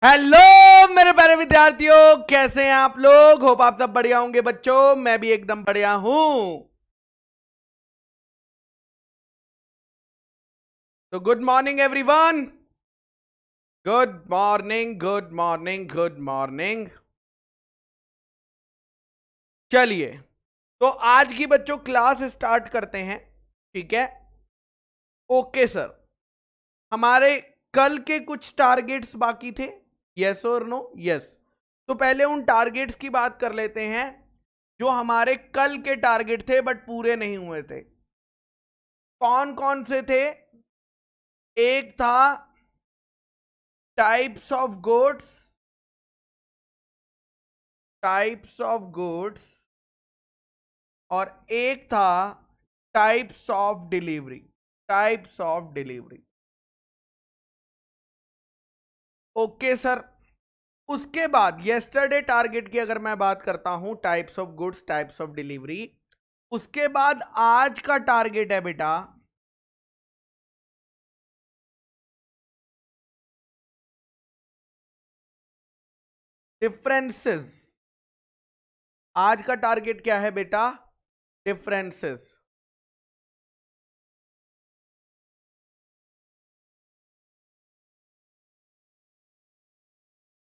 Hello मेरे प्यारे विद्यार्थियों, कैसे हैं आप लोग। होप आप सब बढ़िया होंगे बच्चों। मैं भी एकदम बढ़िया हूं। तो good morning everyone. Good morning, good morning, good morning. चलिए, तो आज की बच्चों क्लास स्टार्ट करते हैं। ठीक है। Okay sir. हमारे कल के कुछ टारगेट्स बाकी थे। यस और नो। यस। तो पहले उन टारगेट्स की बात कर लेते हैं जो हमारे कल के टारगेट थे बट पूरे नहीं हुए थे। कौन कौन से थे। एक था types of goods. Types of goods. और एक था types of delivery. Types of delivery. Okay sir. उसके बाद यस्टरडे टारगेट की अगर मैं बात करता हूं, types of goods, types of delivery. उसके बाद आज का टारगेट है बेटा डिफरेंसेस। आज का टारगेट क्या है बेटा। डिफरेंसेस।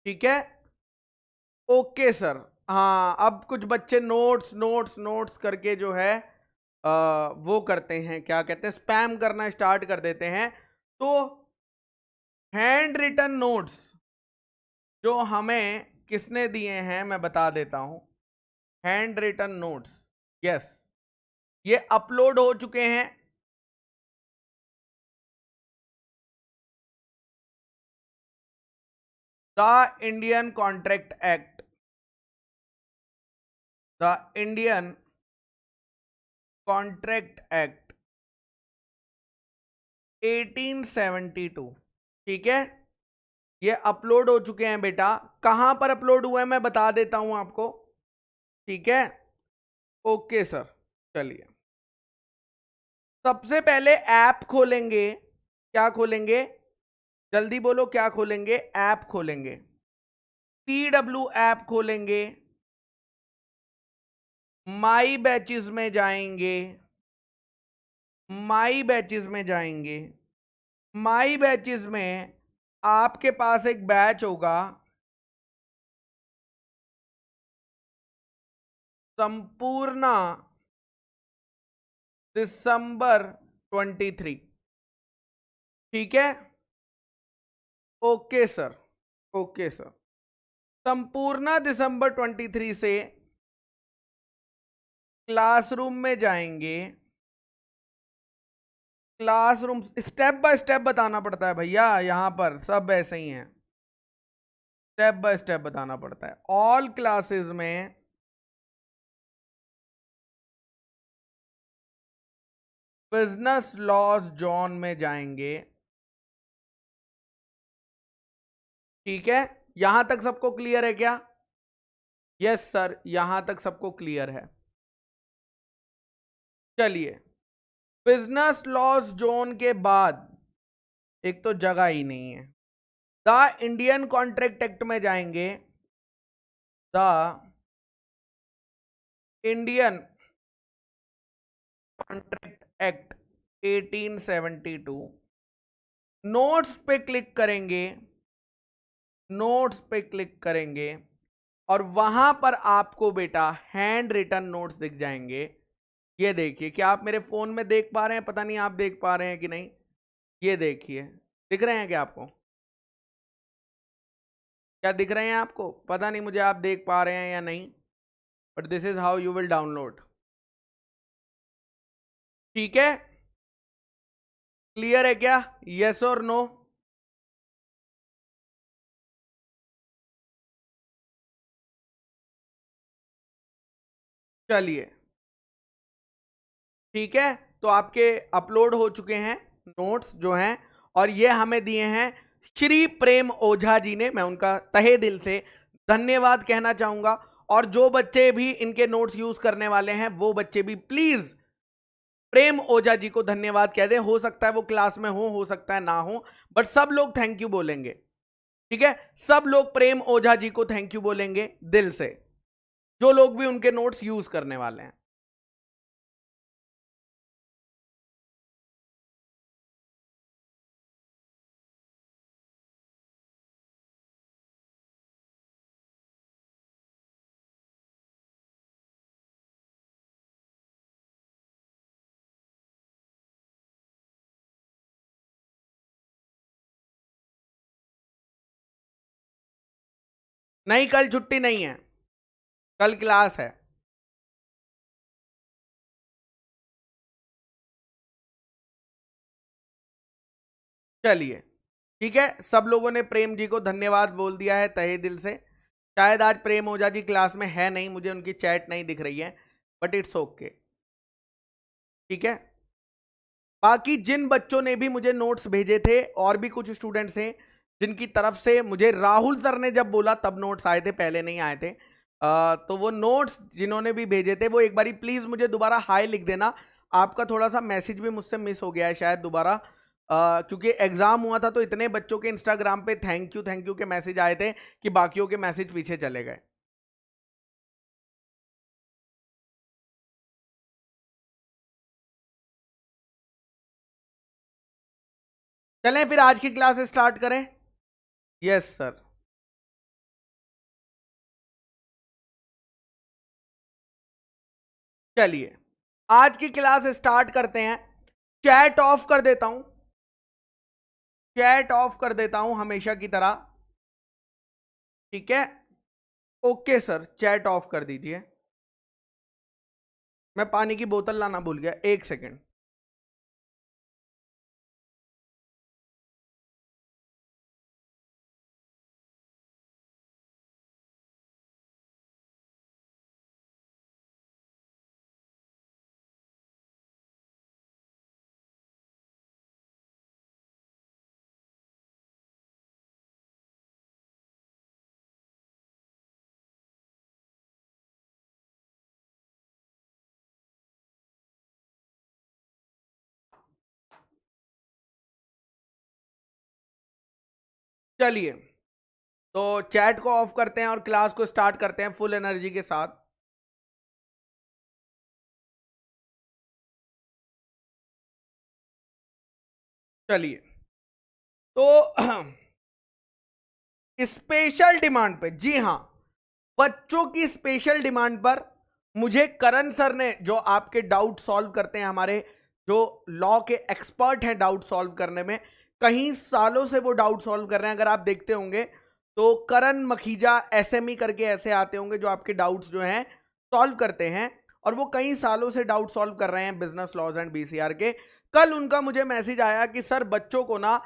ठीक है। Okay sir. हाँ, अब कुछ बच्चे नोट्स नोट्स नोट्स करके जो है वो करते हैं, क्या कहते हैं, स्पैम करना स्टार्ट कर देते हैं। तो हैंड रिटन नोट्स जो हमें किसने दिए हैं मैं बता देता हूं। हैंड रिटन नोट्स, यस, ये अपलोड हो चुके हैं। The Indian contract act. The Indian contract act 1872। ठीक है। ये अपलोड हो चुके हैं बेटा। कहां पर अपलोड हुए हैं मैं बता देता हूं आपको। ठीक है। Okay sir. चलिए, सबसे पहले ऐप खोलेंगे। क्या खोलेंगे, जल्दी बोलो, क्या खोलेंगे। ऐप खोलेंगे। पीडब्ल्यू ऐप खोलेंगे। माई बैचेस में जाएंगे। माई बैचेस में जाएंगे। माई बैचेस में आपके पास एक बैच होगा, संपूर्ण दिसंबर 23। ठीक है। Okay sir. Okay sir. संपूर्ण दिसंबर 23 से क्लासरूम में जाएंगे। क्लासरूम स्टेप बाय स्टेप बताना पड़ता है भैया, यहां पर सब ऐसे ही हैं। स्टेप बाय स्टेप बताना पड़ता है। ऑल क्लासेस में बिजनेस लॉज जोन में जाएंगे। ठीक है। यहां तक सबको क्लियर है क्या। यस सर, यहां तक सबको क्लियर है। चलिए, बिजनेस लॉज जोन के बाद एक तो जगह ही नहीं है, द इंडियन कॉन्ट्रैक्ट एक्ट में जाएंगे। The Indian contract act 1872। Notes पे क्लिक करेंगे। नोट्स पे क्लिक करेंगे और वहां पर आपको बेटा हैंड रिटन नोट्स दिख जाएंगे। ये देखिए, क्या आप मेरे फोन में देख पा रहे हैं, पता नहीं आप देख पा रहे हैं कि नहीं। ये देखिए, दिख रहे हैं क्या आपको। क्या दिख रहे हैं आपको, पता नहीं मुझे आप देख पा रहे हैं या नहीं। But this is how you will download. ठीक है। क्लियर है क्या। यस और नो। चलिए, ठीक है। तो आपके अपलोड हो चुके हैं नोट्स जो हैं, और ये हमें दिए हैं श्री प्रेम ओझा जी ने। मैं उनका तहे दिल से धन्यवाद कहना चाहूंगा। और जो बच्चे भी इनके नोट्स यूज करने वाले हैं वो बच्चे भी प्लीज प्रेम ओझा जी को धन्यवाद कह दें। हो सकता है वो क्लास में हो सकता है ना हो, बट सब लोग थैंक यू बोलेंगे। ठीक है, सब लोग प्रेम ओझा जी को थैंक यू बोलेंगे दिल से, जो लोग भी उनके नोट्स यूज करने वाले हैं। नहीं, कल छुट्टी नहीं है, कल क्लास है। चलिए ठीक है, सब लोगों ने प्रेम जी को धन्यवाद बोल दिया है तहे दिल से। शायद आज प्रेम ओझा जी क्लास में है नहीं, मुझे उनकी चैट नहीं दिख रही है, बट इट्स ओके। ठीक है, बाकी जिन बच्चों ने भी मुझे नोट्स भेजे थे, और भी कुछ स्टूडेंट्स हैं जिनकी तरफ से मुझे राहुल सर ने जब बोला तब नोट्स आए थे, पहले नहीं आए थे। तो वो नोट्स जिन्होंने भी भेजे थे वो एक बारी प्लीज मुझे दोबारा हाई लिख देना। आपका थोड़ा सा मैसेज भी मुझसे मिस हो गया है शायद दोबारा, क्योंकि एग्जाम हुआ था तो इतने बच्चों के इंस्टाग्राम पे थैंक यू के मैसेज आए थे कि बाकियों के मैसेज पीछे चले गए। चलें फिर आज की क्लास स्टार्ट करें। Yes sir. चलिए आज की क्लास स्टार्ट करते हैं। चैट ऑफ कर देता हूं, चैट ऑफ कर देता हूं हमेशा की तरह। ठीक है, ओके सर, चैट ऑफ कर दीजिए। मैं पानी की बोतल लाना भूल गया, एक सेकेंड। चलिए तो चैट को ऑफ करते हैं और क्लास को स्टार्ट करते हैं फुल एनर्जी के साथ। चलिए तो स्पेशल डिमांड पे, जी हां, बच्चों की स्पेशल डिमांड पर मुझे करण सर ने, जो आपके डाउट सॉल्व करते हैं, हमारे जो लॉ के एक्सपर्ट हैं डाउट सॉल्व करने में, कई सालों से वो डाउट सॉल्व कर रहे हैं। अगर आप देखते होंगे तो करण मखीजा एसएमई करके ऐसे आते होंगे जो आपके डाउट्स जो हैं सॉल्व करते हैं, और वो कई सालों से डाउट सॉल्व कर रहे हैं बिजनेस लॉज एंड बीसीआर के। कल उनका मुझे मैसेज आया कि सर बच्चों को ना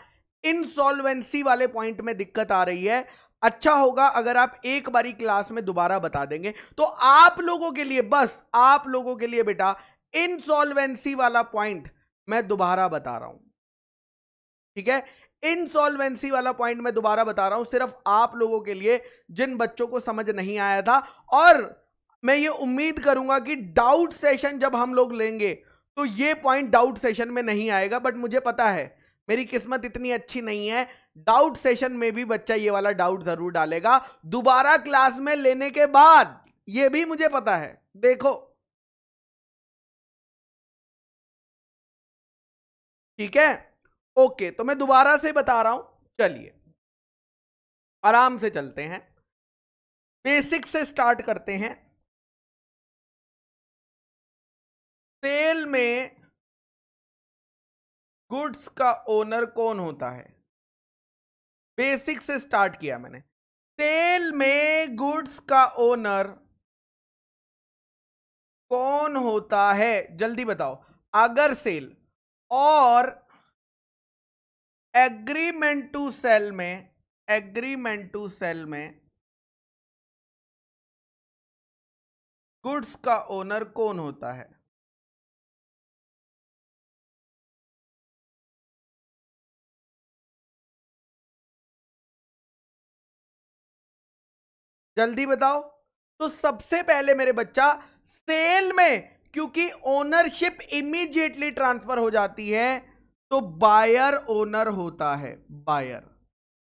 इनसॉल्वेंसी वाले पॉइंट में दिक्कत आ रही है, अच्छा होगा अगर आप एक बारी क्लास में दोबारा बता देंगे। तो आप लोगों के लिए, बस आप लोगों के लिए बेटा, इनसॉल्वेंसी वाला पॉइंट मैं दोबारा बता रहा हूं। ठीक है, इनसॉल्वेंसी वाला पॉइंट मैं दोबारा बता रहा हूं सिर्फ आप लोगों के लिए जिन बच्चों को समझ नहीं आया था। और मैं ये उम्मीद करूंगा कि डाउट सेशन जब हम लोग लेंगे तो ये पॉइंट डाउट सेशन में नहीं आएगा, बट मुझे पता है मेरी किस्मत इतनी अच्छी नहीं है, डाउट सेशन में भी बच्चा ये वाला डाउट जरूर डालेगा दोबारा क्लास में लेने के बाद, ये भी मुझे पता है। देखो ठीक है, ओके, तो मैं दोबारा से बता रहा हूं। चलिए आराम से चलते हैं, बेसिक से स्टार्ट करते हैं। सेल में गुड्स का ओनर कौन होता है? बेसिक से स्टार्ट किया मैंने। सेल में गुड्स का ओनर कौन होता है, जल्दी बताओ। अगर सेल और एग्रीमेंट टू सेल में, एग्रीमेंट टू सेल में गुड्स का ओनर कौन होता है? जल्दी बताओ। तो सबसे पहले मेरे बच्चा, सेल में क्योंकि ओनरशिप इमीडिएटली ट्रांसफर हो जाती है तो बायर ओनर होता है, बायर।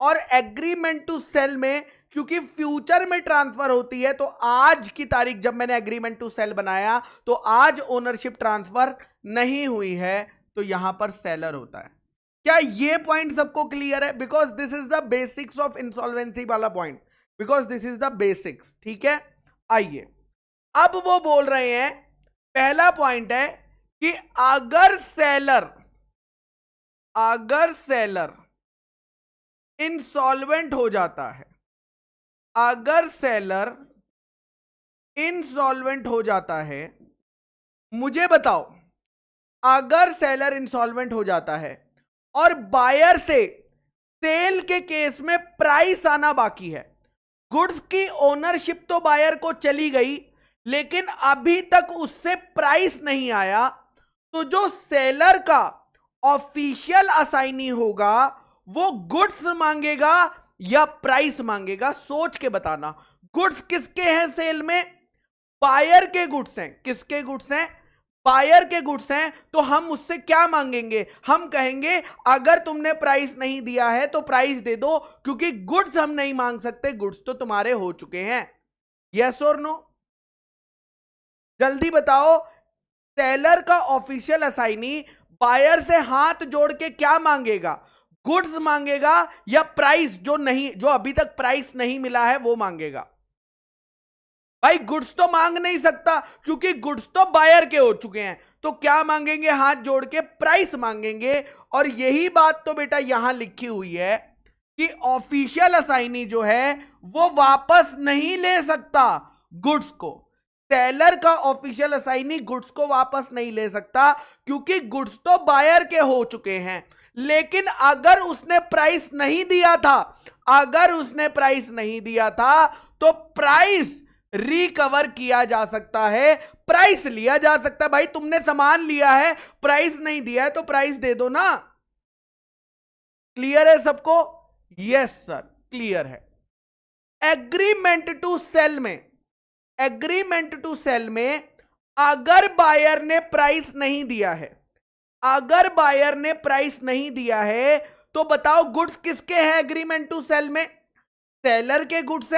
और एग्रीमेंट टू सेल में क्योंकि फ्यूचर में ट्रांसफर होती है, तो आज की तारीख जब मैंने एग्रीमेंट टू सेल बनाया तो आज ओनरशिप ट्रांसफर नहीं हुई है, तो यहां पर सेलर होता है। क्या ये पॉइंट सबको क्लियर है? Because this is the basics of insolvency वाला point, because this is the basics. ठीक है, आइए अब वो बोल रहे हैं, पहला पॉइंट है कि अगर सेलर इंसॉल्वेंट हो जाता है, अगर सेलर इंसॉल्वेंट हो जाता है, मुझे बताओ, अगर सेलर इंसॉल्वेंट हो जाता है और बायर से सेल के केस में प्राइस आना बाकी है, गुड्स की ओनरशिप तो बायर को चली गई लेकिन अभी तक उससे प्राइस नहीं आया, तो जो सेलर का ऑफिशियल असाइनी होगा वो गुड्स मांगेगा या प्राइस मांगेगा? सोच के बताना। गुड्स किसके हैं सेल में? बायर के गुड्स हैं। किसके गुड्स हैं? बायर के गुड्स हैं। तो हम उससे क्या मांगेंगे? हम कहेंगे अगर तुमने प्राइस नहीं दिया है तो प्राइस दे दो, क्योंकि गुड्स हम नहीं मांग सकते, गुड्स तो तुम्हारे हो चुके हैं। यस और नो? जल्दी बताओ, सेलर का ऑफिशियल असाइनी बायर से हाथ जोड़ के क्या मांगेगा? गुड्स मांगेगा या प्राइस, जो अभी तक प्राइस नहीं मिला है वो मांगेगा? भाई गुड्स तो मांग नहीं सकता क्योंकि गुड्स तो बायर के हो चुके हैं, तो क्या मांगेंगे? हाथ जोड़ के प्राइस मांगेंगे। और यही बात तो बेटा यहां लिखी हुई है कि ऑफिशियल असाइनी जो है वो वापस नहीं ले सकता गुड्स को। सेलर का ऑफिशियल असाइनी गुड्स को वापस नहीं ले सकता क्योंकि गुड्स तो बायर के हो चुके हैं। लेकिन अगर उसने प्राइस नहीं दिया था, तो प्राइस रिकवर किया जा सकता है, प्राइस लिया जा सकता है। भाई तुमने सामान लिया है, प्राइस नहीं दिया है तो प्राइस दे दो ना। क्लियर है सबको? यस सर, क्लियर है। एग्रीमेंट टू सेल में अगर बायर ने प्राइस नहीं दिया है, तो बताओ गुड्स किसके हैं? एग्रीमेंट टू सेल में सेलर के गुड्स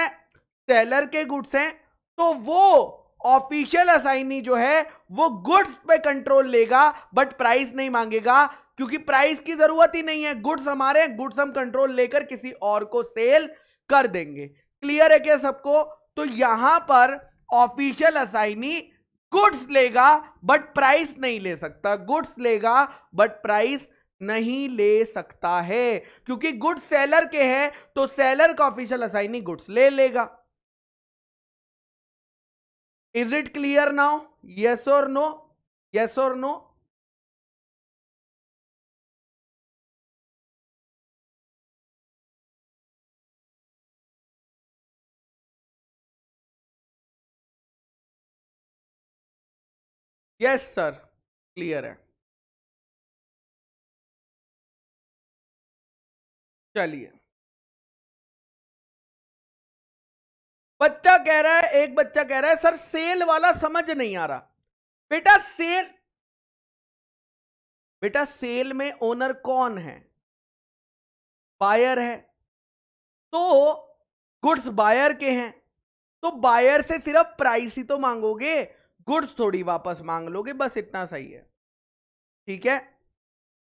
हैं, तो वो ऑफिशियल असाइनी जो है वो गुड्स पे कंट्रोल लेगा बट प्राइस नहीं मांगेगा, क्योंकि प्राइस की जरूरत ही नहीं है, गुड्स हमारे, गुड्स हम कंट्रोल लेकर किसी और को सेल कर देंगे। क्लियर है क्या सबको? तो यहां पर ऑफिशियल असाइनी गुड्स लेगा बट प्राइस नहीं ले सकता, गुड्स लेगा बट प्राइस नहीं ले सकता है, क्योंकि गुड्स सेलर के हैं तो सेलर का ऑफिशियल असाइनी गुड्स ले लेगा। Is it clear now? Yes और नो? यस और नो? यस सर, क्लियर है। चलिए, एक बच्चा कह रहा है सर सेल वाला समझ नहीं आ रहा। बेटा सेल में ओनर कौन है? बायर है, तो गुड्स बायर के हैं, तो बायर से सिर्फ प्राइस ही तो मांगोगे, गुड्स थोड़ी वापस मांग लोगे, बस इतना सही है। ठीक है,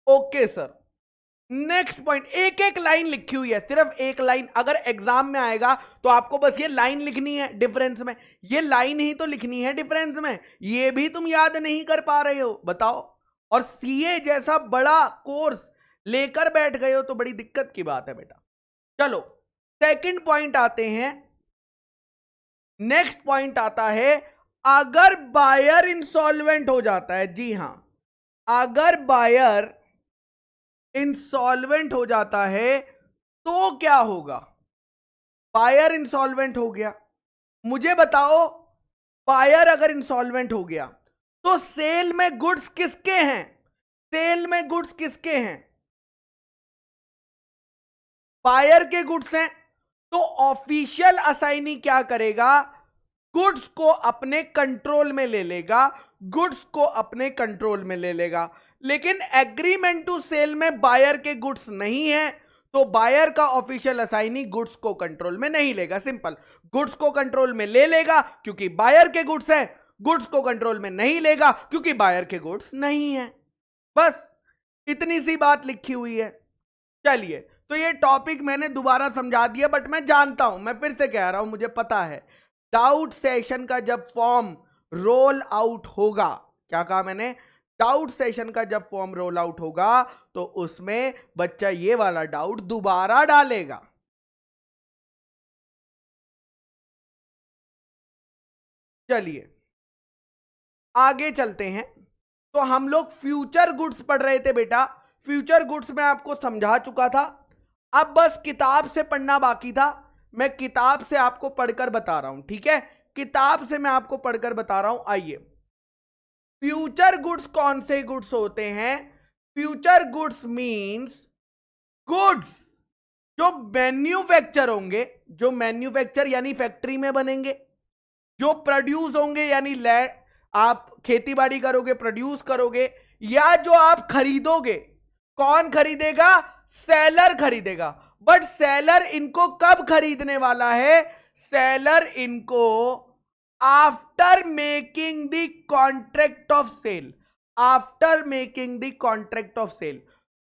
ओके सर। नेक्स्ट पॉइंट, एक एक लाइन लिखी हुई है, सिर्फ एक लाइन। अगर एग्जाम में आएगा तो आपको बस ये लाइन लिखनी है डिफरेंस में, ये लाइन ही तो लिखनी है डिफरेंस में, ये भी तुम याद नहीं कर पा रहे हो, बताओ। और सीए जैसा बड़ा कोर्स लेकर बैठ गए हो तो बड़ी दिक्कत की बात है बेटा। चलो सेकंड पॉइंट आते हैं। नेक्स्ट पॉइंट आता है, अगर बायर इंसॉल्वेंट हो जाता है, जी हां, अगर बायर इंसॉल्वेंट हो जाता है तो क्या होगा? बायर इंसॉल्वेंट हो गया, मुझे बताओ, बायर अगर इंसॉल्वेंट हो गया तो सेल में गुड्स किसके हैं? सेल में गुड्स किसके हैं? बायर के गुड्स हैं, तो ऑफिशियल असाइनी क्या करेगा? गुड्स को अपने कंट्रोल में ले लेगा, गुड्स को अपने कंट्रोल में ले लेगा। लेकिन एग्रीमेंट टू सेल में बायर के गुड्स नहीं है, तो बायर का ऑफिशियल असाइनी गुड्स को कंट्रोल में नहीं लेगा। सिंपल, गुड्स को कंट्रोल में ले लेगा क्योंकि बायर के गुड्स है, गुड्स को कंट्रोल में नहीं लेगा क्योंकि बायर के गुड्स नहीं है। बस इतनी सी बात लिखी हुई है। चलिए, तो ये टॉपिक मैंने दोबारा समझा दिया, बट मैं जानता हूं, मैं फिर से कह रहा हूं, मुझे पता है डाउट सेशन का जब फॉर्म रोल आउट होगा, क्या कहा मैंने, डाउट सेशन का जब फॉर्म रोल आउट होगा तो उसमें बच्चा ये वाला डाउट दोबारा डालेगा। चलिए आगे चलते हैं। तो हम लोग फ्यूचर गुड्स पढ़ रहे थे बेटा, फ्यूचर गुड्स में आपको समझा चुका था, अब बस किताब से पढ़ना बाकी था। मैं किताब से आपको पढ़कर बता रहा हूं, ठीक है, किताब से मैं आपको पढ़कर बता रहा हूं। आइए, फ्यूचर गुड्स कौन से गुड्स होते हैं? फ्यूचर गुड्स मींस गुड्स जो मैन्युफैक्चर होंगे, जो मैन्युफैक्चर यानी फैक्ट्री में बनेंगे, जो प्रोड्यूस होंगे यानी आप खेतीबाड़ी करोगे, प्रोड्यूस करोगे, या जो आप खरीदोगे। कौन खरीदेगा? सेलर खरीदेगा। बट सेलर इनको कब खरीदने वाला है? सेलर इनको after making the contract of sale, after making the contract of sale,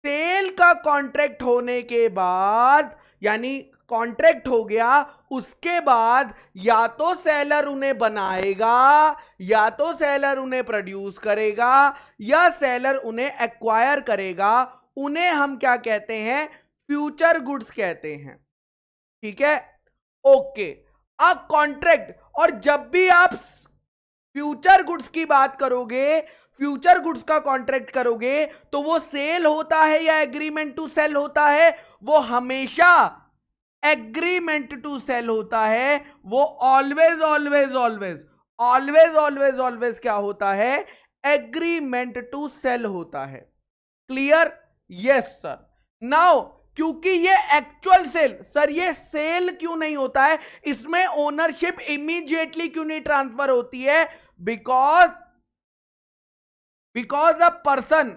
sale का कॉन्ट्रैक्ट होने के बाद, यानी कॉन्ट्रैक्ट हो गया उसके बाद या तो सेलर उन्हें बनाएगा, या तो सेलर उन्हें प्रोड्यूस करेगा, या सेलर उन्हें एक्वायर करेगा। उन्हें हम क्या कहते हैं? फ्यूचर गुड्स कहते हैं। ठीक है, ओके। अ कॉन्ट्रैक्ट, और जब भी आप फ्यूचर गुड्स की बात करोगे, फ्यूचर गुड्स का कॉन्ट्रैक्ट करोगे, तो वो सेल होता है या एग्रीमेंट टू सेल होता है? वो हमेशा एग्रीमेंट टू सेल होता है। वो always always always always always always क्या होता है? एग्रीमेंट टू सेल होता है। क्लियर? Yes sir. नाउ क्योंकि ये एक्चुअल सेल, सर ये सेल क्यों नहीं होता है, इसमें ओनरशिप इमीडिएटली क्यों नहीं ट्रांसफर होती है? Because a person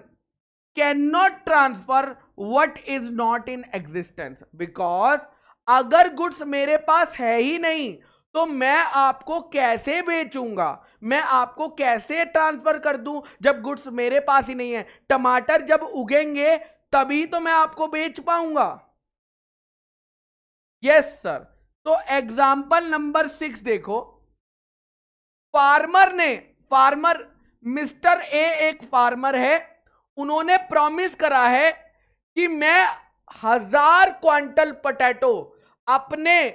can not transfer what is not in existence. Because अगर गुड्स मेरे पास है ही नहीं तो मैं आपको कैसे बेचूंगा, मैं आपको कैसे ट्रांसफर कर दूं जब गुड्स मेरे पास ही नहीं है? टमाटर जब उगेंगे तभी तो मैं आपको बेच पाऊंगा। Yes sir. तो एग्जाम्पल नंबर 6 देखो। फार्मर मिस्टर ए एक फार्मर है, उन्होंने प्रॉमिस करा है कि मैं 1000 क्वांटल पोटैटो अपने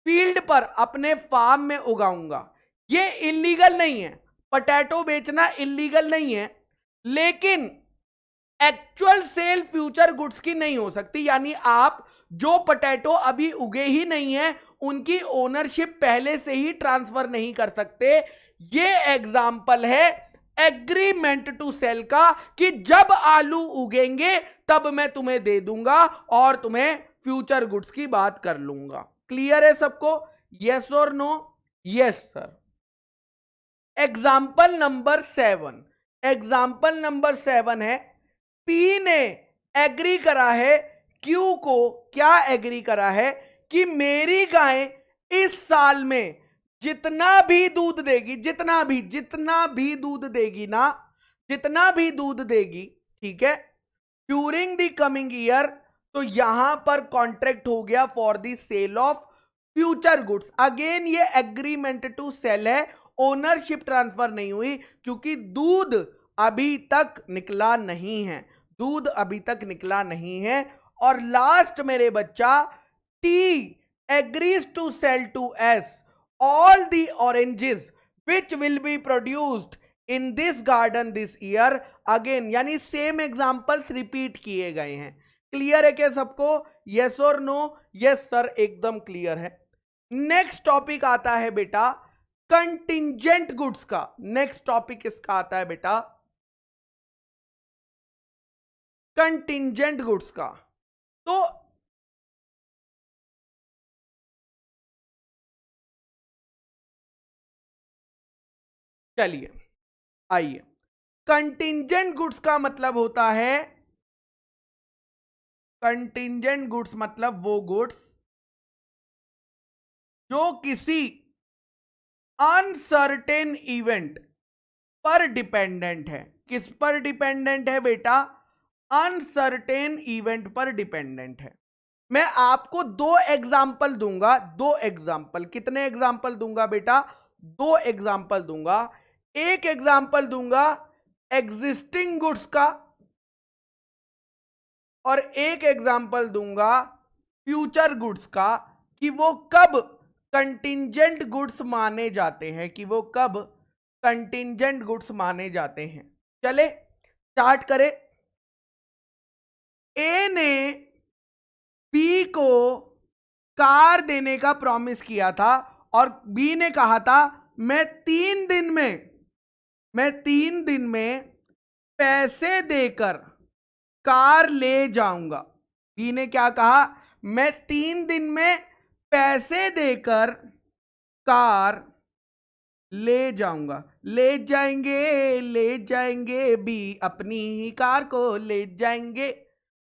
फील्ड पर, अपने फार्म में उगाऊंगा। ये इलीगल नहीं है, पोटैटो बेचना इलीगल नहीं है, लेकिन एक्चुअल सेल फ्यूचर गुड्स की नहीं हो सकती। यानी आप जो पोटैटो अभी उगे ही नहीं है उनकी ओनरशिप पहले से ही ट्रांसफर नहीं कर सकते। ये एग्जाम्पल है एग्रीमेंट टू सेल का, कि जब आलू उगेंगे तब मैं तुम्हें दे दूंगा और तुम्हें फ्यूचर गुड्स की बात कर लूंगा। क्लियर है सबको? यस और no? Yes sir. Example number 7, example number 7 है, पी ने एग्री करा है क्यू को, क्या एग्री करा है? कि मेरी गाय इस साल में जितना भी दूध देगी, जितना भी दूध देगी ना, जितना भी दूध देगी, ठीक है, ड्यूरिंग द कमिंग ईयर, तो यहां पर कॉन्ट्रैक्ट हो गया for the sale of future goods. Again ये एग्रीमेंट टू सेल है, ओनरशिप ट्रांसफर नहीं हुई क्योंकि दूध अभी तक निकला नहीं है, दूध अभी तक निकला नहीं है। और लास्ट मेरे बच्चा, T agrees to sale to S all the oranges which will be produced in this garden this year again। यानी सेम एग्जांपल्स रिपीट किए गए हैं। क्लियर है क्या सबको? यस और नो? यस सर, एकदम क्लियर है। नेक्स्ट टॉपिक आता है बेटा कंटिंजेंट गुड्स का। नेक्स्ट टॉपिक किसका आता है बेटा? कंटिंजेंट गुड्स का। तो चलिए आइए, कंटिंजेंट गुड्स का मतलब होता है, कंटिंजेंट गुड्स मतलब वो गुड्स जो किसी अनसर्टेन इवेंट पर डिपेंडेंट है। किस पर डिपेंडेंट है बेटा? अनसर्टेन इवेंट पर डिपेंडेंट है। मैं आपको दो एग्जाम्पल दूंगा, दो एग्जाम्पल। कितने एग्जाम्पल दूंगा बेटा? दो एग्जाम्पल दूंगा। एक एग्जाम्पल दूंगा एग्जिस्टिंग गुड्स का और एक एग्जाम्पल दूंगा फ्यूचर गुड्स का, कि वो कब कंटिंजेंट गुड्स माने जाते हैं, कि वो कब कंटिंजेंट गुड्स माने जाते हैं। चले स्टार्ट करें। ए ने बी को कार देने का प्रॉमिस किया था और बी ने कहा था मैं 3 दिन में पैसे देकर कार ले जाऊंगा। बी ने क्या कहा? मैं 3 दिन में पैसे देकर कार ले जाऊंगा। ले जाएंगे बी अपनी ही कार को ले जाएंगे।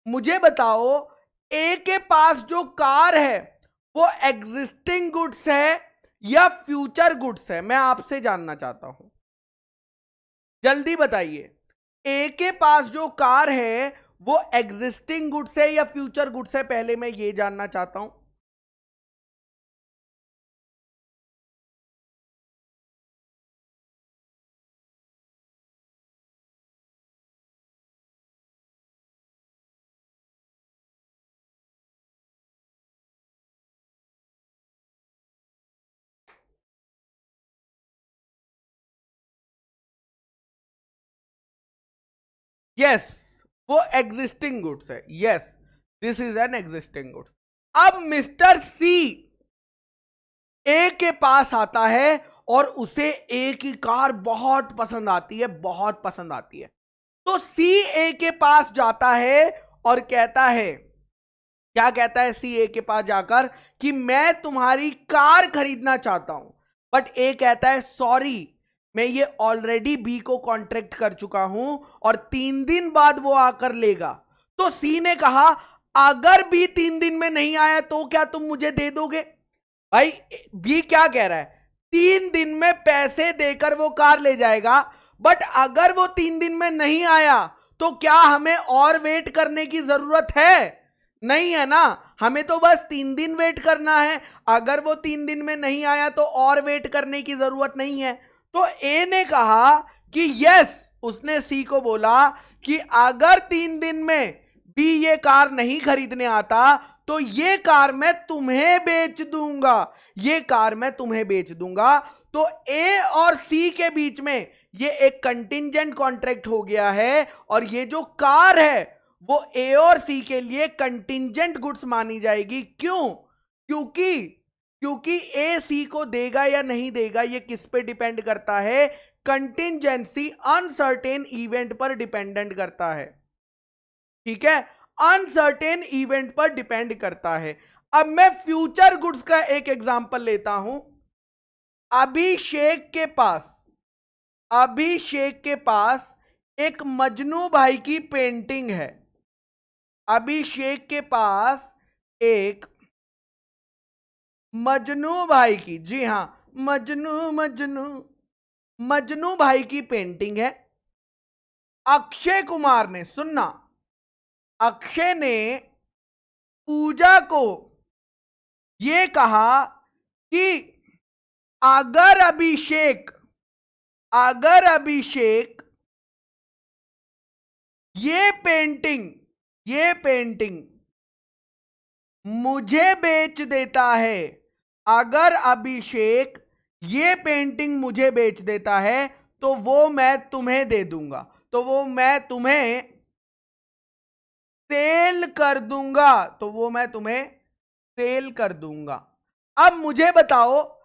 मुझे बताओ ए के पास जो कार है वो एग्जिस्टिंग गुड्स है या फ्यूचर गुड्स है? मैं आपसे जानना चाहता हूं, जल्दी बताइए। ए के पास जो कार है वो एग्जिस्टिंग गुड्स है या फ्यूचर गुड्स है? पहले मैं ये जानना चाहता हूं। यस, वो एग्जिस्टिंग गुड्स है। Yes, this is an existing goods. अब मिस्टर सी ए के पास आता है और उसे ए की कार बहुत पसंद आती है, बहुत पसंद आती है। तो सी ए के पास जाता है और कहता है, क्या कहता है सी ए के पास जाकर कि मैं तुम्हारी कार खरीदना चाहता हूं। बट ए कहता है सॉरी, मैं ये ऑलरेडी बी को कॉन्ट्रैक्ट कर चुका हूं और 3 दिन बाद वो आकर लेगा। तो सी ने कहा अगर बी 3 दिन में नहीं आया तो क्या तुम मुझे दे दोगे? भाई बी क्या कह रहा है? 3 दिन में पैसे देकर वो कार ले जाएगा, बट अगर वो 3 दिन में नहीं आया तो क्या हमें और वेट करने की जरूरत है? नहीं है ना, हमें तो बस 3 दिन वेट करना है। अगर वो 3 दिन में नहीं आया तो और वेट करने की जरूरत नहीं है। तो ए ने कहा कि यस, उसने सी को बोला कि अगर 3 दिन में बी ये कार नहीं खरीदने आता तो ये कार मैं तुम्हें बेच दूंगा, ये कार मैं तुम्हें बेच दूंगा। तो ए और सी के बीच में ये एक कंटिंजेंट कॉन्ट्रैक्ट हो गया है और ये जो कार है वो ए और सी के लिए कंटिंजेंट गुड्स मानी जाएगी। क्यों? क्योंकि ए सी को देगा या नहीं देगा ये किस पे डिपेंड करता है? कंटिंजेंसी अनसर्टेन इवेंट पर डिपेंडेंट करता है। ठीक है, अनसर्टेन इवेंट पर डिपेंड करता है। अब मैं फ्यूचर गुड्स का एक एग्जांपल लेता हूं। अभिषेक के पास एक मजनू भाई की पेंटिंग है। अभिषेक के पास एक मजनू भाई की, जी हां, मजनू भाई की पेंटिंग है। अक्षय कुमार ने, सुनना, अक्षय ने पूजा को यह कहा कि अगर अभिषेक ये पेंटिंग मुझे बेच देता है, अगर अभिषेक ये पेंटिंग मुझे बेच देता है तो वो मैं तुम्हें दे दूंगा, तो वो मैं तुम्हें सेल कर दूंगा। अब मुझे बताओ,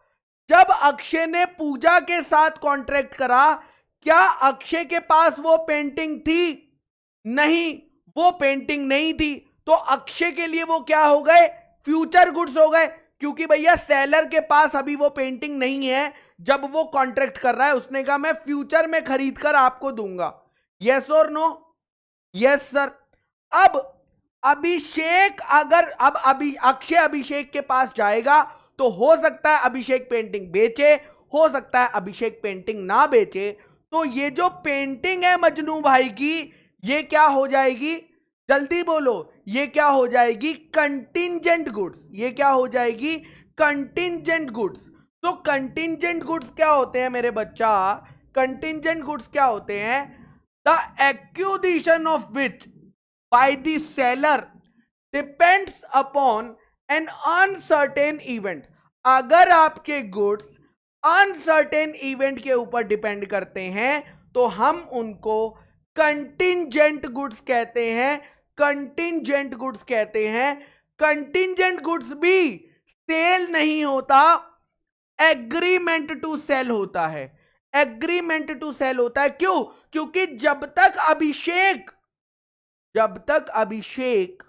जब अक्षय ने पूजा के साथ कॉन्ट्रैक्ट करा, क्या अक्षय के पास वो पेंटिंग थी? नहीं, वो पेंटिंग नहीं थी। तो अक्षय के लिए वो क्या हो गए? फ्यूचर गुड्स हो गए, क्योंकि भैया सेलर के पास अभी वो पेंटिंग नहीं है। जब वो कॉन्ट्रैक्ट कर रहा है उसने कहा मैं फ्यूचर में खरीद कर आपको दूंगा। यस और नो? Yes sir. अब अभिषेक अगर अब अक्षय अभिषेक के पास जाएगा तो हो सकता है अभिषेक पेंटिंग बेचे, हो सकता है अभिषेक पेंटिंग ना बेचे। तो ये जो पेंटिंग है मजनू भाई की, ये क्या हो जाएगी, जल्दी बोलो, ये क्या हो जाएगी, कंटिंजेंट गुड्स। ये क्या हो जाएगी, कंटिंजेंट गुड्स। तो कंटिंजेंट गुड्स क्या होते हैं मेरे बच्चा, कंटिंजेंट गुड्स क्या होते हैं, the acquisition of which by the seller depends upon an uncertain event। अगर आपके गुड्स अनसर्टेन इवेंट के ऊपर डिपेंड करते हैं तो हम उनको कंटिंजेंट गुड्स कहते हैं, कंटिंजेंट गुड्स कहते हैं। कंटिंजेंट गुड्स भी सेल नहीं होता, एग्रीमेंट टू सेल होता है, एग्रीमेंट टू सेल होता है। क्यों, क्योंकि जब तक अभिषेक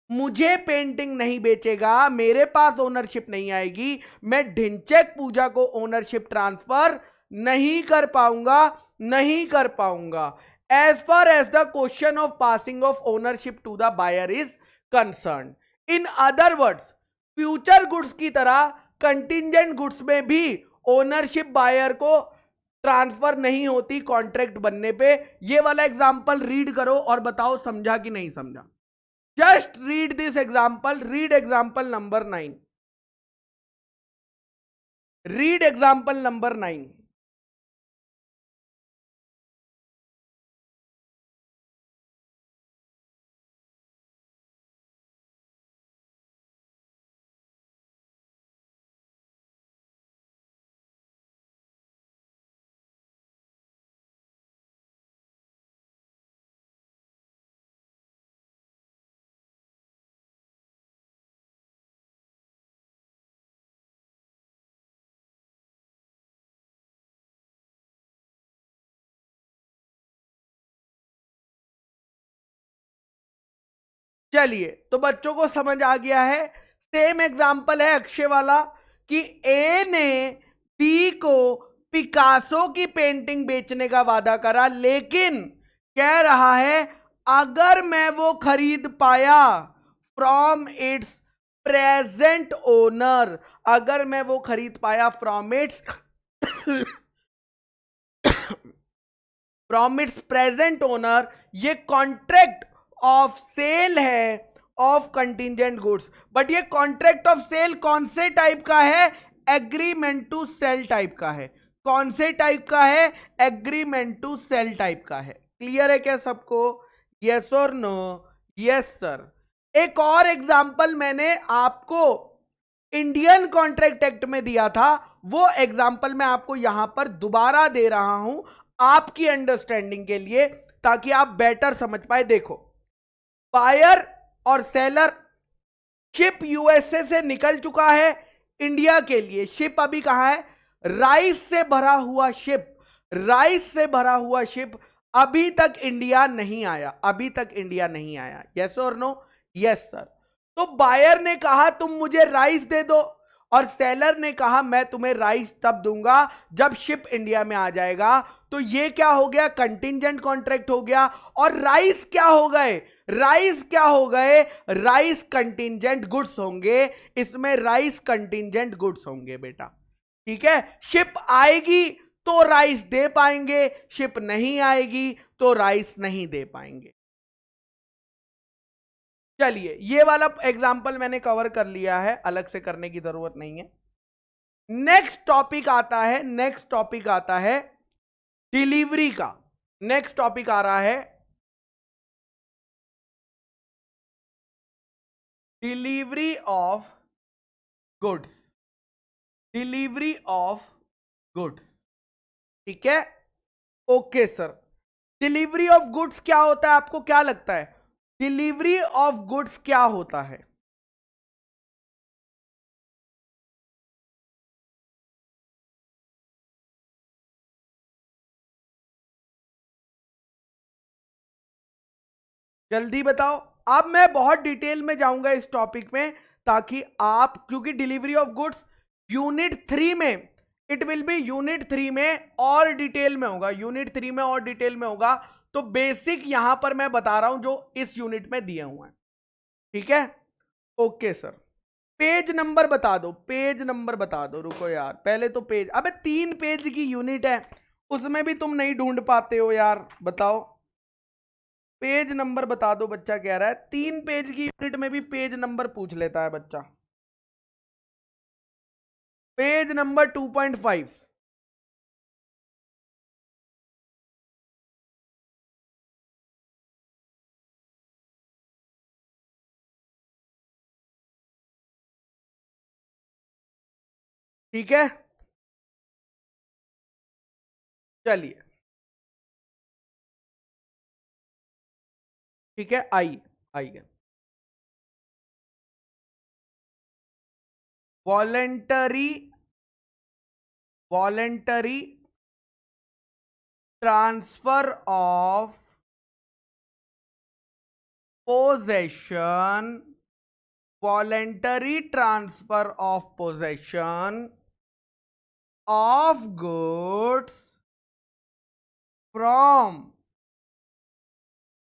मुझे पेंटिंग नहीं बेचेगा, मेरे पास ओनरशिप नहीं आएगी, मैं ढिंचैक पूजा को ओनरशिप ट्रांसफर नहीं कर पाऊंगा as far as the question of passing of ownership to the buyer is concern. In other words, future goods की तरह कंटिंजेंट गुड्स में भी ओनरशिप बायर को ट्रांसफर नहीं होती कॉन्ट्रैक्ट बनने पे। ये वाला एग्जांपल रीड करो और बताओ समझा कि नहीं समझा। Just read this example, read example number 9, read example number 9। चलिए, तो बच्चों को समझ आ गया है। सेम एग्जांपल है अक्षय वाला कि ए ने बी को पिकासो की पेंटिंग बेचने का वादा करा, लेकिन कह रहा है अगर मैं वो खरीद पाया फ्रॉम इट्स प्रेजेंट ओनर, अगर मैं वो खरीद पाया फ्रॉम इट्स प्रेजेंट ओनर, ये कॉन्ट्रैक्ट ऑफ सेल है ऑफ कंटिंजेंट गुड्स। बट ये कॉन्ट्रैक्ट ऑफ सेल कौन से टाइप का है, एग्रीमेंट टू सेल टाइप का है। कौन से टाइप का है, एग्रीमेंट टू सेल टाइप का है। क्लियर है क्या सबको, यस और नो, यस सर। एक और एग्जांपल मैंने आपको इंडियन कॉन्ट्रैक्ट एक्ट में दिया था, वो एग्जांपल मैं आपको यहां पर दोबारा दे रहा हूं आपकी अंडरस्टैंडिंग के लिए, ताकि आप बेटर समझ पाए। देखो, बायर और सेलर, शिप यूएसए से निकल चुका है इंडिया के लिए। शिप अभी कहां है, राइस से भरा हुआ शिप, राइस से भरा हुआ शिप अभी तक इंडिया नहीं आया, अभी तक इंडिया नहीं आया। यस और नो, यस सर। तो बायर ने कहा तुम मुझे राइस दे दो, और सेलर ने कहा मैं तुम्हें राइस तब दूंगा जब शिप इंडिया में आ जाएगा। तो ये क्या हो गया, कंटिंजेंट कॉन्ट्रैक्ट हो गया। और राइस क्या हो गए, राइस क्या हो गए, राइस कंटिंजेंट गुड्स होंगे, इसमें राइस कंटिंजेंट गुड्स होंगे बेटा। ठीक है, शिप आएगी तो राइस दे पाएंगे, शिप नहीं आएगी तो राइस नहीं दे पाएंगे। चलिए, ये वाला एग्जाम्पल मैंने कवर कर लिया है, अलग से करने की जरूरत नहीं है। नेक्स्ट टॉपिक आता है, नेक्स्ट टॉपिक आता है डिलीवरी का। नेक्स्ट टॉपिक आ रहा है delivery of goods, delivery of goods. ठीक है, okay sir. Delivery of goods क्या होता है, आपको क्या लगता है, डिलीवरी ऑफ गुड्स क्या होता है? जल्दी बताओ। अब मैं बहुत डिटेल में जाऊंगा इस टॉपिक में, ताकि आप, क्योंकि डिलीवरी ऑफ गुड्स यूनिट 3 में, इट विल बी यूनिट 3 में और डिटेल में होगा, यूनिट 3 में और डिटेल में होगा। तो बेसिक यहां पर मैं बता रहा हूं जो इस यूनिट में दिए हुए हैं। ठीक है, ओके सर। पेज नंबर बता दो, पेज नंबर बता दो। रुको यार, पहले तो पेज, अबे 3 पेज की यूनिट है, उसमें भी तुम नहीं ढूंढ पाते हो यार, बताओ। पेज नंबर बता दो, बच्चा कह रहा है 3 पेज की यूनिट में भी पेज नंबर पूछ लेता है बच्चा। Page number 2.5। ठीक है, चलिए, ठीक है, आइए आइए। Voluntary, voluntary transfer of possession, voluntary transfer of possession of goods from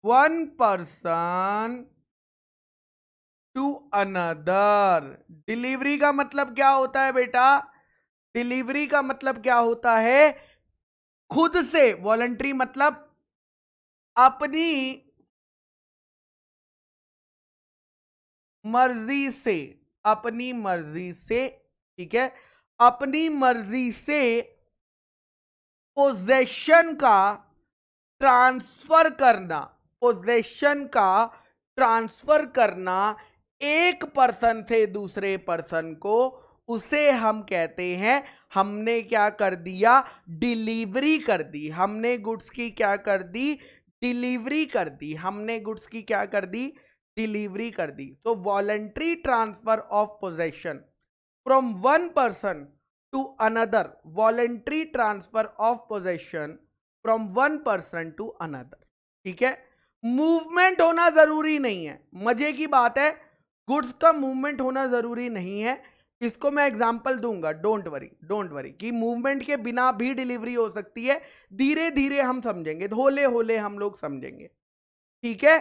one person to another. Delivery का मतलब क्या होता है बेटा? डिलीवरी का मतलब क्या होता है? खुद से, वॉलंटरी मतलब अपनी मर्जी से, अपनी मर्जी से, ठीक है, अपनी मर्जी से पोजेशन का ट्रांसफर करना, पोजेशन का ट्रांसफर करना एक पर्सन से दूसरे पर्सन को, उसे हम कहते हैं, हमने क्या कर दिया? डिलीवरी कर दी। हमने गुड्स की क्या कर दी? डिलीवरी कर दी। हमने गुड्स की क्या कर दी? डिलीवरी कर दी। तो voluntary transfer of possession from one person to another, voluntary transfer of possession from one person to another. ठीक है, मूवमेंट होना जरूरी नहीं है, मजे की बात है, गुड्स का मूवमेंट होना जरूरी नहीं है। इसको मैं एग्जांपल दूंगा, डोंट वरी, डोंट वरी, कि मूवमेंट के बिना भी डिलीवरी हो सकती है। धीरे धीरे हम समझेंगे, होले होले हम लोग समझेंगे। ठीक है,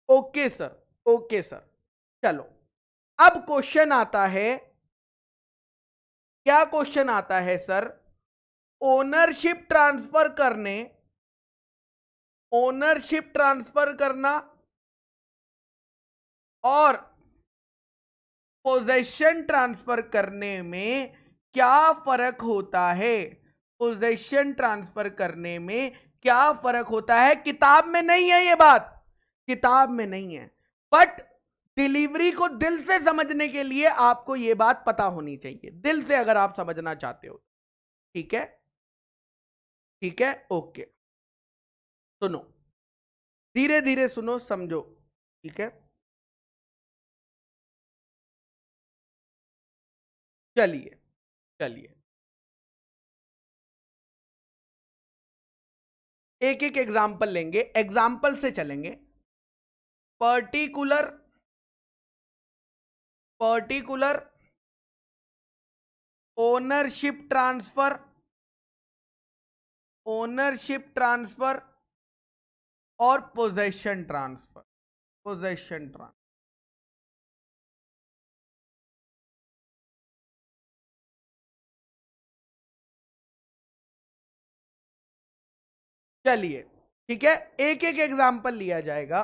ओके सर, ओके सर। चलो, अब क्वेश्चन आता है, क्या क्वेश्चन आता है सर? ओनरशिप ट्रांसफर करने, ओनरशिप ट्रांसफर करना और पोजेशन ट्रांसफर करने में क्या फर्क होता है? पोजेशन ट्रांसफर करने में क्या फर्क होता है? किताब में नहीं है ये बात, किताब में नहीं है, बट डिलीवरी को दिल से समझने के लिए आपको ये बात पता होनी चाहिए, दिल से अगर आप समझना चाहते हो। ठीक है, ठीक है, ओके। सुनो, धीरे धीरे सुनो, समझो। ठीक है, चलिए, चलिए, एक एक एग्जाम्पल लेंगे, एग्जाम्पल से चलेंगे। Particular, particular ownership transfer, ownership transfer और पोजेशन ट्रांसफर, पोजेशन ट्रांसफर। चलिए, ठीक है, एक एक एग्जाम्पल लिया जाएगा।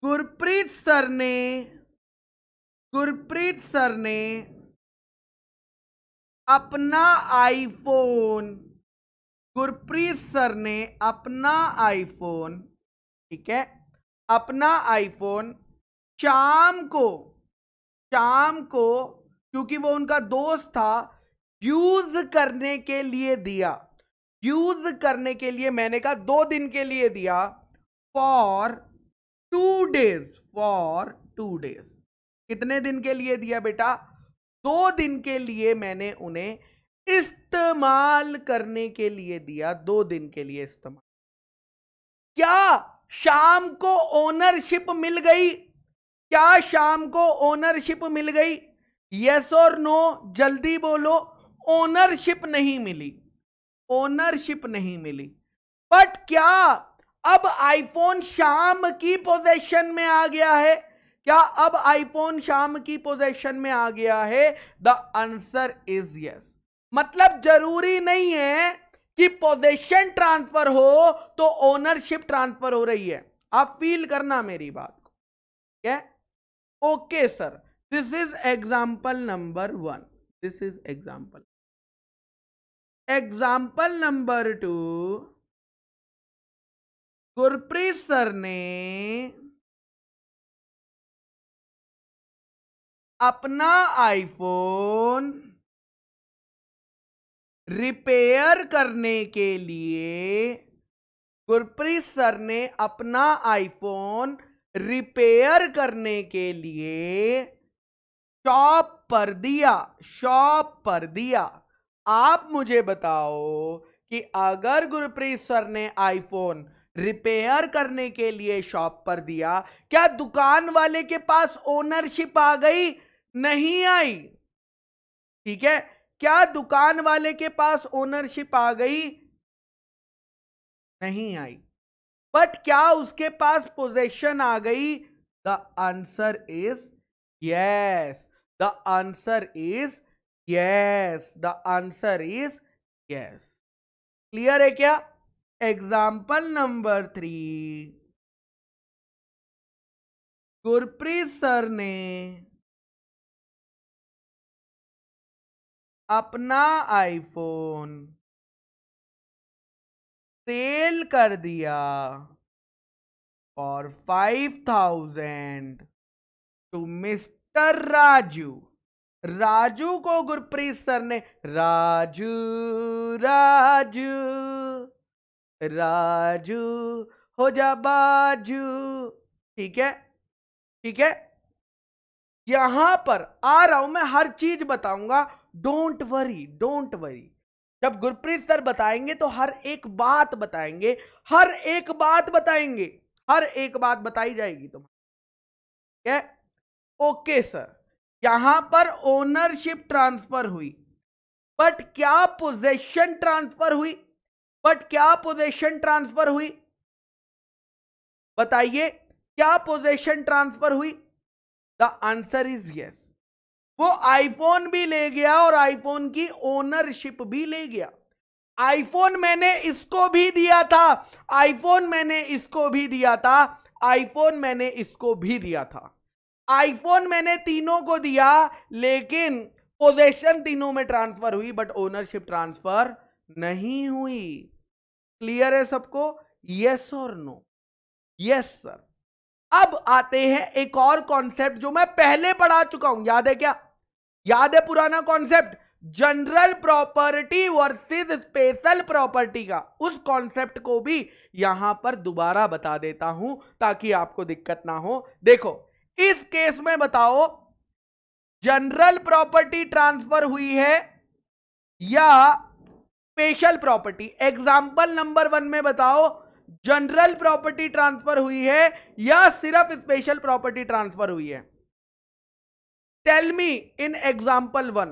गुरप्रीत सर ने, गुरप्रीत सर ने अपना आईफोन, गुरप्रीत सर ने अपना आईफोन, ठीक है, अपना आईफोन शाम को, शाम को, क्योंकि वो उनका दोस्त था, यूज करने के लिए दिया। यूज करने के लिए, मैंने कहा 2 दिन के लिए दिया, फॉर 2 डेज, फॉर 2 डेज। कितने दिन के लिए दिया बेटा? 2 दिन के लिए मैंने उन्हें इस्तेमाल करने के लिए दिया, 2 दिन के लिए इस्तेमाल। क्या शाम को ओनरशिप मिल गई? क्या शाम को ओनरशिप मिल गई? यस और नो, जल्दी बोलो। ओनरशिप नहीं मिली, ओनरशिप नहीं मिली। बट क्या अब आईफोन शाम की पोजीशन में आ गया है? क्या अब आईफोन श्याम की पोजीशन में आ गया है? The answer is yes. मतलब जरूरी नहीं है कि पोजीशन ट्रांसफर हो तो ओनरशिप ट्रांसफर हो रही है। आप फील करना मेरी बात को, क्या? Okay sir, this is example number 1। This is example number 2। Gurpreet sir ने अपना आईफोन रिपेयर करने के लिए, गुरप्रीत सर ने अपना आईफोन रिपेयर करने के लिए शॉप पर दिया। आप मुझे बताओ कि अगर गुरप्रीत सर ने आईफोन रिपेयर करने के लिए शॉप पर दिया, क्या दुकान वाले के पास ओनरशिप आ गई? नहीं आई। ठीक है, क्या दुकान वाले के पास ओनरशिप आ गई? नहीं आई। बट क्या उसके पास पोजेशन आ गई? The answer is yes. The answer is yes. The answer is yes. Clear है क्या? Example number 3। गुरप्रीत सर ने अपना आईफोन सेल कर दिया और 5000 टू मिस्टर राजू। राजू को गुरप्रीत सर ने राजू हो जा बाजू। ठीक है, ठीक है, यहां पर आ रहा हूं मैं, हर चीज बताऊंगा। Don't worry, don't worry. जब गुरप्रीत सर बताएंगे तो हर एक बात बताएंगे, हर एक बात बताएंगे, हर एक बात बताई जाएगी तुम्हें। ओके सर, यहां पर ओनरशिप ट्रांसफर हुई, बट क्या पोजेशन ट्रांसफर हुई? बट क्या पोजेशन ट्रांसफर हुई? बताइए, क्या पोजेशन ट्रांसफर हुई? The answer is yes. वो आईफोन भी ले गया और आईफोन की ओनरशिप भी ले गया। आईफोन मैंने इसको भी दिया था, आईफोन मैंने इसको भी दिया था, आईफोन मैंने इसको भी दिया था। आईफोन मैंने तीनों को दिया, लेकिन पोजेशन तीनों में ट्रांसफर हुई, बट ओनरशिप ट्रांसफर नहीं हुई। क्लियर है सबको? यस और नो? Yes sir. अब आते हैं एक और कॉन्सेप्ट जो मैं पहले पढ़ा चुका हूं, याद है क्या? याद है पुराना concept, general property versus special property का? उस कॉन्सेप्ट को भी यहां पर दोबारा बता देता हूं ताकि आपको दिक्कत ना हो। देखो, इस केस में बताओ, जनरल प्रॉपर्टी ट्रांसफर हुई है या स्पेशल प्रॉपर्टी? एग्जाम्पल नंबर 1 में बताओ, जनरल प्रॉपर्टी ट्रांसफर हुई है या सिर्फ स्पेशल प्रॉपर्टी ट्रांसफर हुई है? Tell me in example 1।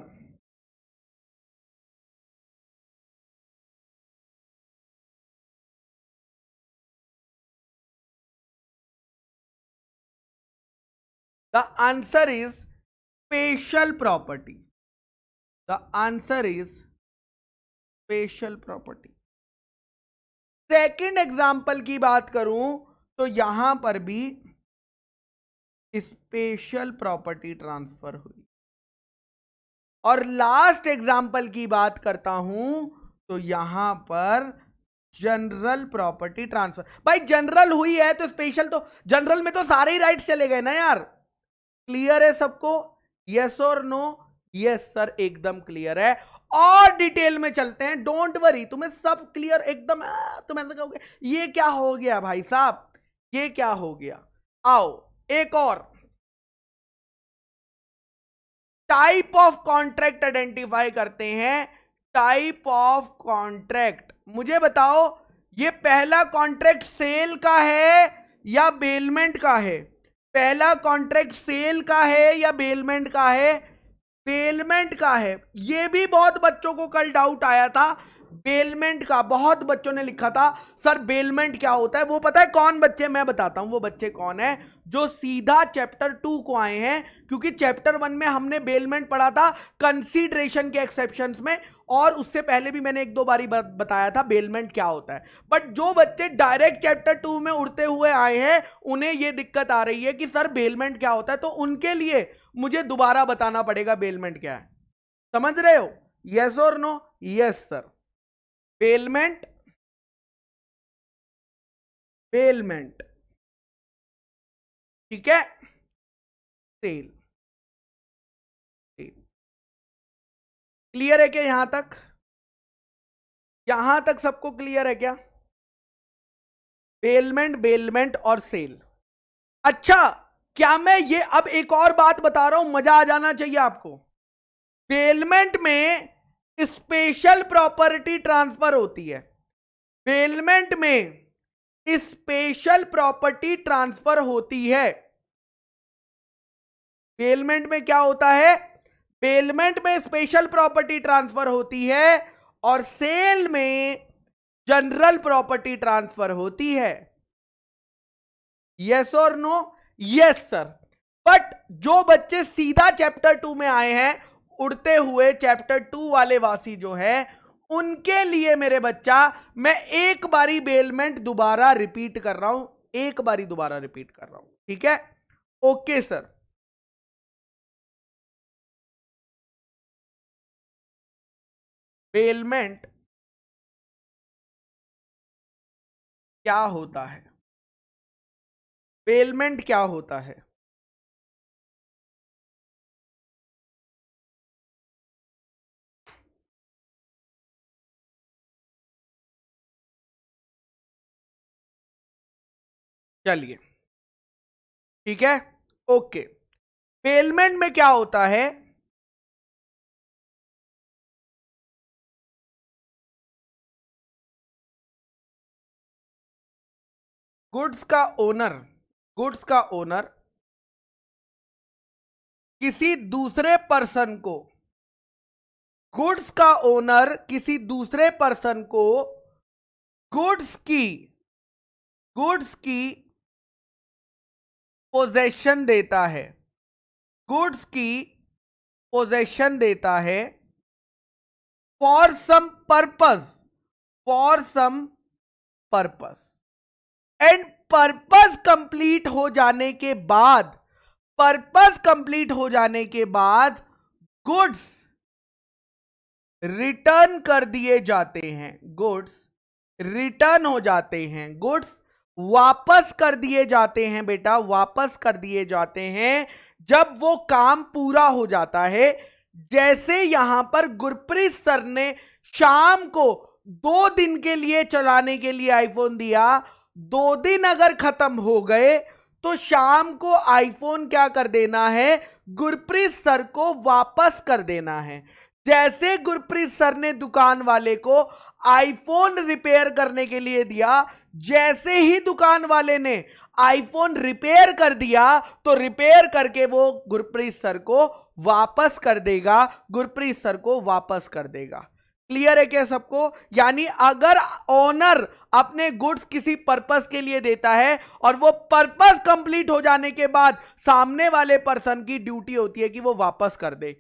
The answer is special property. The answer is special property. Second example की बात करूं तो यहां पर भी स्पेशल प्रॉपर्टी ट्रांसफर हुई। और लास्ट एग्जाम्पल की बात करता हूं तो यहां पर जनरल प्रॉपर्टी ट्रांसफर। भाई जनरल हुई है तो स्पेशल, तो जनरल में तो सारे ही राइट्स चले गए ना यार। क्लियर है सबको? यस और नो? यस सर, एकदम क्लियर है। और डिटेल में चलते हैं, डोंट वरी, तुम्हें सब क्लियर एकदम। तुम ऐसा कहोगे ये क्या हो गया भाई साहब, ये क्या हो गया? आओ एक और टाइप ऑफ कॉन्ट्रैक्ट आइडेंटिफाई करते हैं। टाइप ऑफ कॉन्ट्रैक्ट, मुझे बताओ, ये पहला कॉन्ट्रैक्ट सेल का है या बेलमेंट का है? पहला कॉन्ट्रैक्ट सेल का है या बेलमेंट का है? बेलमेंट का है। ये भी बहुत बच्चों को कल डाउट आया था, बेलमेंट का बहुत बच्चों ने लिखा था सर बेलमेंट क्या होता है, वो पता है कौन बच्चे, मैं बताता हूं वो बच्चे कौन है जो सीधा चैप्टर 2 को आए हैं, क्योंकि चैप्टर 1 में हमने बेलमेंट पढ़ा था कंसीडरेशन के एक्सेप्शंस में, और उससे पहले भी मैंने एक दो बारी बताया था बेलमेंट क्या होता है। बट जो बच्चे डायरेक्ट चैप्टर 2 में उड़ते हुए आए हैं उन्हें यह दिक्कत आ रही है कि सर बेलमेंट क्या होता है, तो उनके लिए मुझे दोबारा बताना पड़ेगा बेलमेंट क्या है। समझ रहे हो? यस और no? Yes sir. Bailment, bailment, ठीक है, सेल, सेल। क्लियर है क्या यहां तक? यहां तक सबको क्लियर है क्या? बेलमेंट, बेलमेंट और सेल। अच्छा, क्या मैं ये अब एक और बात बता रहा हूं, मजा आ जाना चाहिए आपको। बेलमेंट में स्पेशल प्रॉपर्टी ट्रांसफर होती है, बेलमेंट में स्पेशल प्रॉपर्टी ट्रांसफर होती है। बेलमेंट में क्या होता है? बेलमेंट में स्पेशल प्रॉपर्टी ट्रांसफर होती है और सेल में जनरल प्रॉपर्टी ट्रांसफर होती है। यस और नो? Yes sir. बट जो बच्चे सीधा चैप्टर 2 में आए हैं, उड़ते हुए चैप्टर 2 वाले वासी जो है, उनके लिए मेरे बच्चा मैं एक बारी बेलमेंट दोबारा रिपीट कर रहा हूं, एक बारी दोबारा रिपीट कर रहा हूं, ठीक है? Okay sir. बेलमेंट क्या होता है? बेलमेंट क्या होता है? चलिए, ठीक है, ओके। बेलमेंट में क्या होता है? गुड्स का ओनर, गुड्स का ओनर किसी दूसरे पर्सन को, गुड्स का ओनर किसी दूसरे पर्सन को गुड्स की, गुड्स की पोजेशन देता है, गुड्स की पोजेशन देता है for some purpose, for some purpose, and purpose complete हो जाने के बाद, पर्पस कंप्लीट हो जाने के बाद गुड्स रिटर्न कर दिए जाते हैं, गुड्स रिटर्न हो जाते हैं, गुड्स वापस कर दिए जाते हैं बेटा, वापस कर दिए जाते हैं जब वो काम पूरा हो जाता है। जैसे यहां पर गुरप्रीत सर ने शाम को 2 दिन के लिए चलाने के लिए आईफोन दिया, 2 दिन अगर खत्म हो गए तो शाम को आईफोन क्या कर देना है? गुरप्रीत सर को वापस कर देना है। जैसे गुरप्रीत सर ने दुकान वाले को आईफोन रिपेयर करने के लिए दिया, जैसे ही दुकान वाले ने आईफोन रिपेयर कर दिया तो रिपेयर करके वो गुरप्रीत सर को वापस कर देगा, गुरप्रीत सर को वापस कर देगा। क्लियर है क्या सबको? यानी अगर ओनर अपने गुड्स किसी पर्पस के लिए देता है और वो पर्पस कंप्लीट हो जाने के बाद सामने वाले पर्सन की ड्यूटी होती है कि वो वापस कर दे।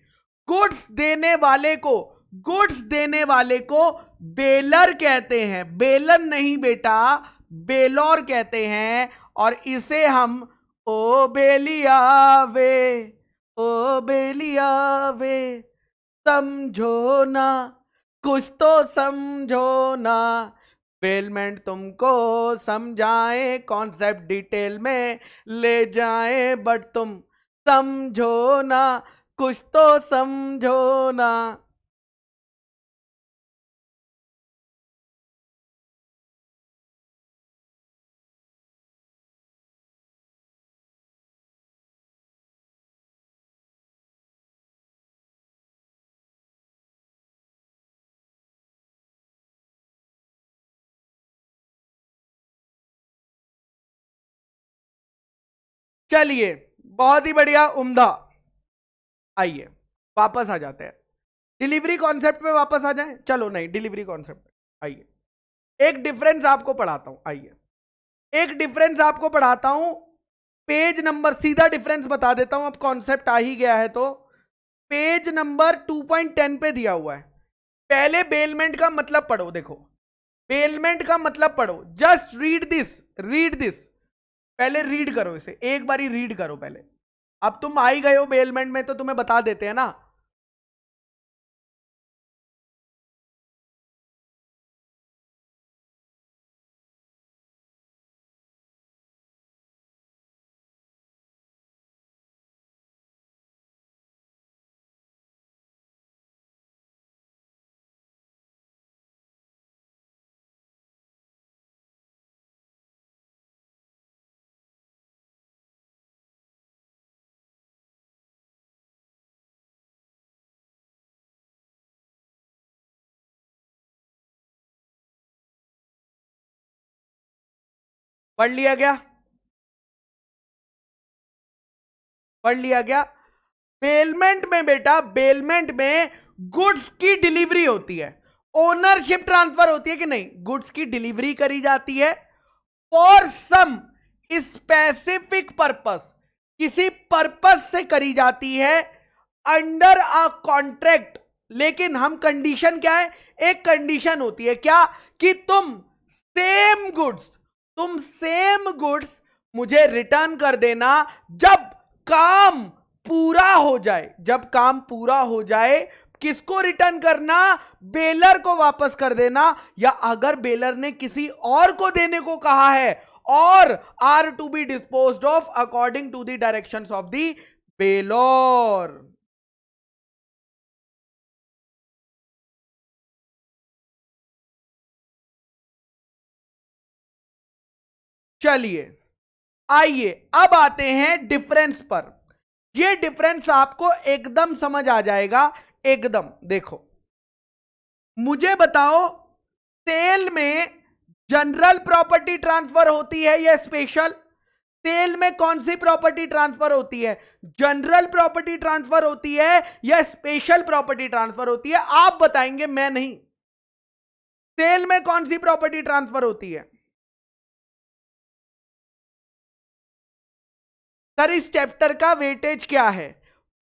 गुड्स देने वाले को, गुड्स देने वाले को बेलर कहते हैं, बेलन नहीं बेटा, बेलौर कहते हैं। और इसे हम ओ बेलिया वे, ओ बेलिया वे, समझो ना, कुछ तो समझो ना, बेलमेंट तुमको समझाए, कॉन्सेप्ट डिटेल में ले जाए, बट तुम समझो ना, कुछ तो समझो ना। चलिए, बहुत ही बढ़िया, उम्दा। आइए वापस आ जाते हैं। डिलीवरी कॉन्सेप्ट पे वापस आ जाए, चलो नहीं डिलीवरी कॉन्सेप्ट आइए, एक डिफरेंस आपको पढ़ाता हूं, आइए एक डिफरेंस आपको पढ़ाता हूं, पेज नंबर, सीधा डिफरेंस बता देता हूं, अब कॉन्सेप्ट आ ही गया है तो पेज नंबर 2.10 पे दिया हुआ है। पहले बेलमेंट का मतलब पढ़ो, देखो बेलमेंट का मतलब पढ़ो, जस्ट रीड दिस, पहले रीड करो इसे, एक बारी रीड करो पहले। अब तुम आ ही गए हो बेलमेंट में तो तुम्हें बता देते हैं ना। पढ़ लिया गया, पढ़ लिया गया। बेलमेंट में बेटा, बेलमेंट में गुड्स की डिलीवरी होती है, ओनरशिप ट्रांसफर होती है कि नहीं, गुड्स की डिलीवरी करी जाती है फॉर सम स्पेसिफिक पर्पस, किसी पर्पस से करी जाती है अंडर अ कॉन्ट्रैक्ट। लेकिन हम कंडीशन क्या है, एक कंडीशन होती है क्या, कि तुम सेम गुड्स मुझे रिटर्न कर देना जब काम पूरा हो जाए, जब काम पूरा हो जाए। किसको रिटर्न करना, बेलर को वापस कर देना, या अगर बेलर ने किसी और को देने को कहा है, और are to be disposed of according to the directions of the bailor. चलिए आइए अब आते हैं डिफरेंस पर। यह डिफरेंस आपको एकदम समझ आ जाएगा, एकदम। देखो मुझे बताओ, सेल में जनरल प्रॉपर्टी ट्रांसफर होती है या स्पेशल? सेल में कौन सी प्रॉपर्टी ट्रांसफर होती है, जनरल प्रॉपर्टी ट्रांसफर होती है या स्पेशल प्रॉपर्टी ट्रांसफर होती है? आप बताएंगे, मैं नहीं। सेल में कौन सी प्रॉपर्टी ट्रांसफर होती है? सर इस चैप्टर का वेटेज क्या है?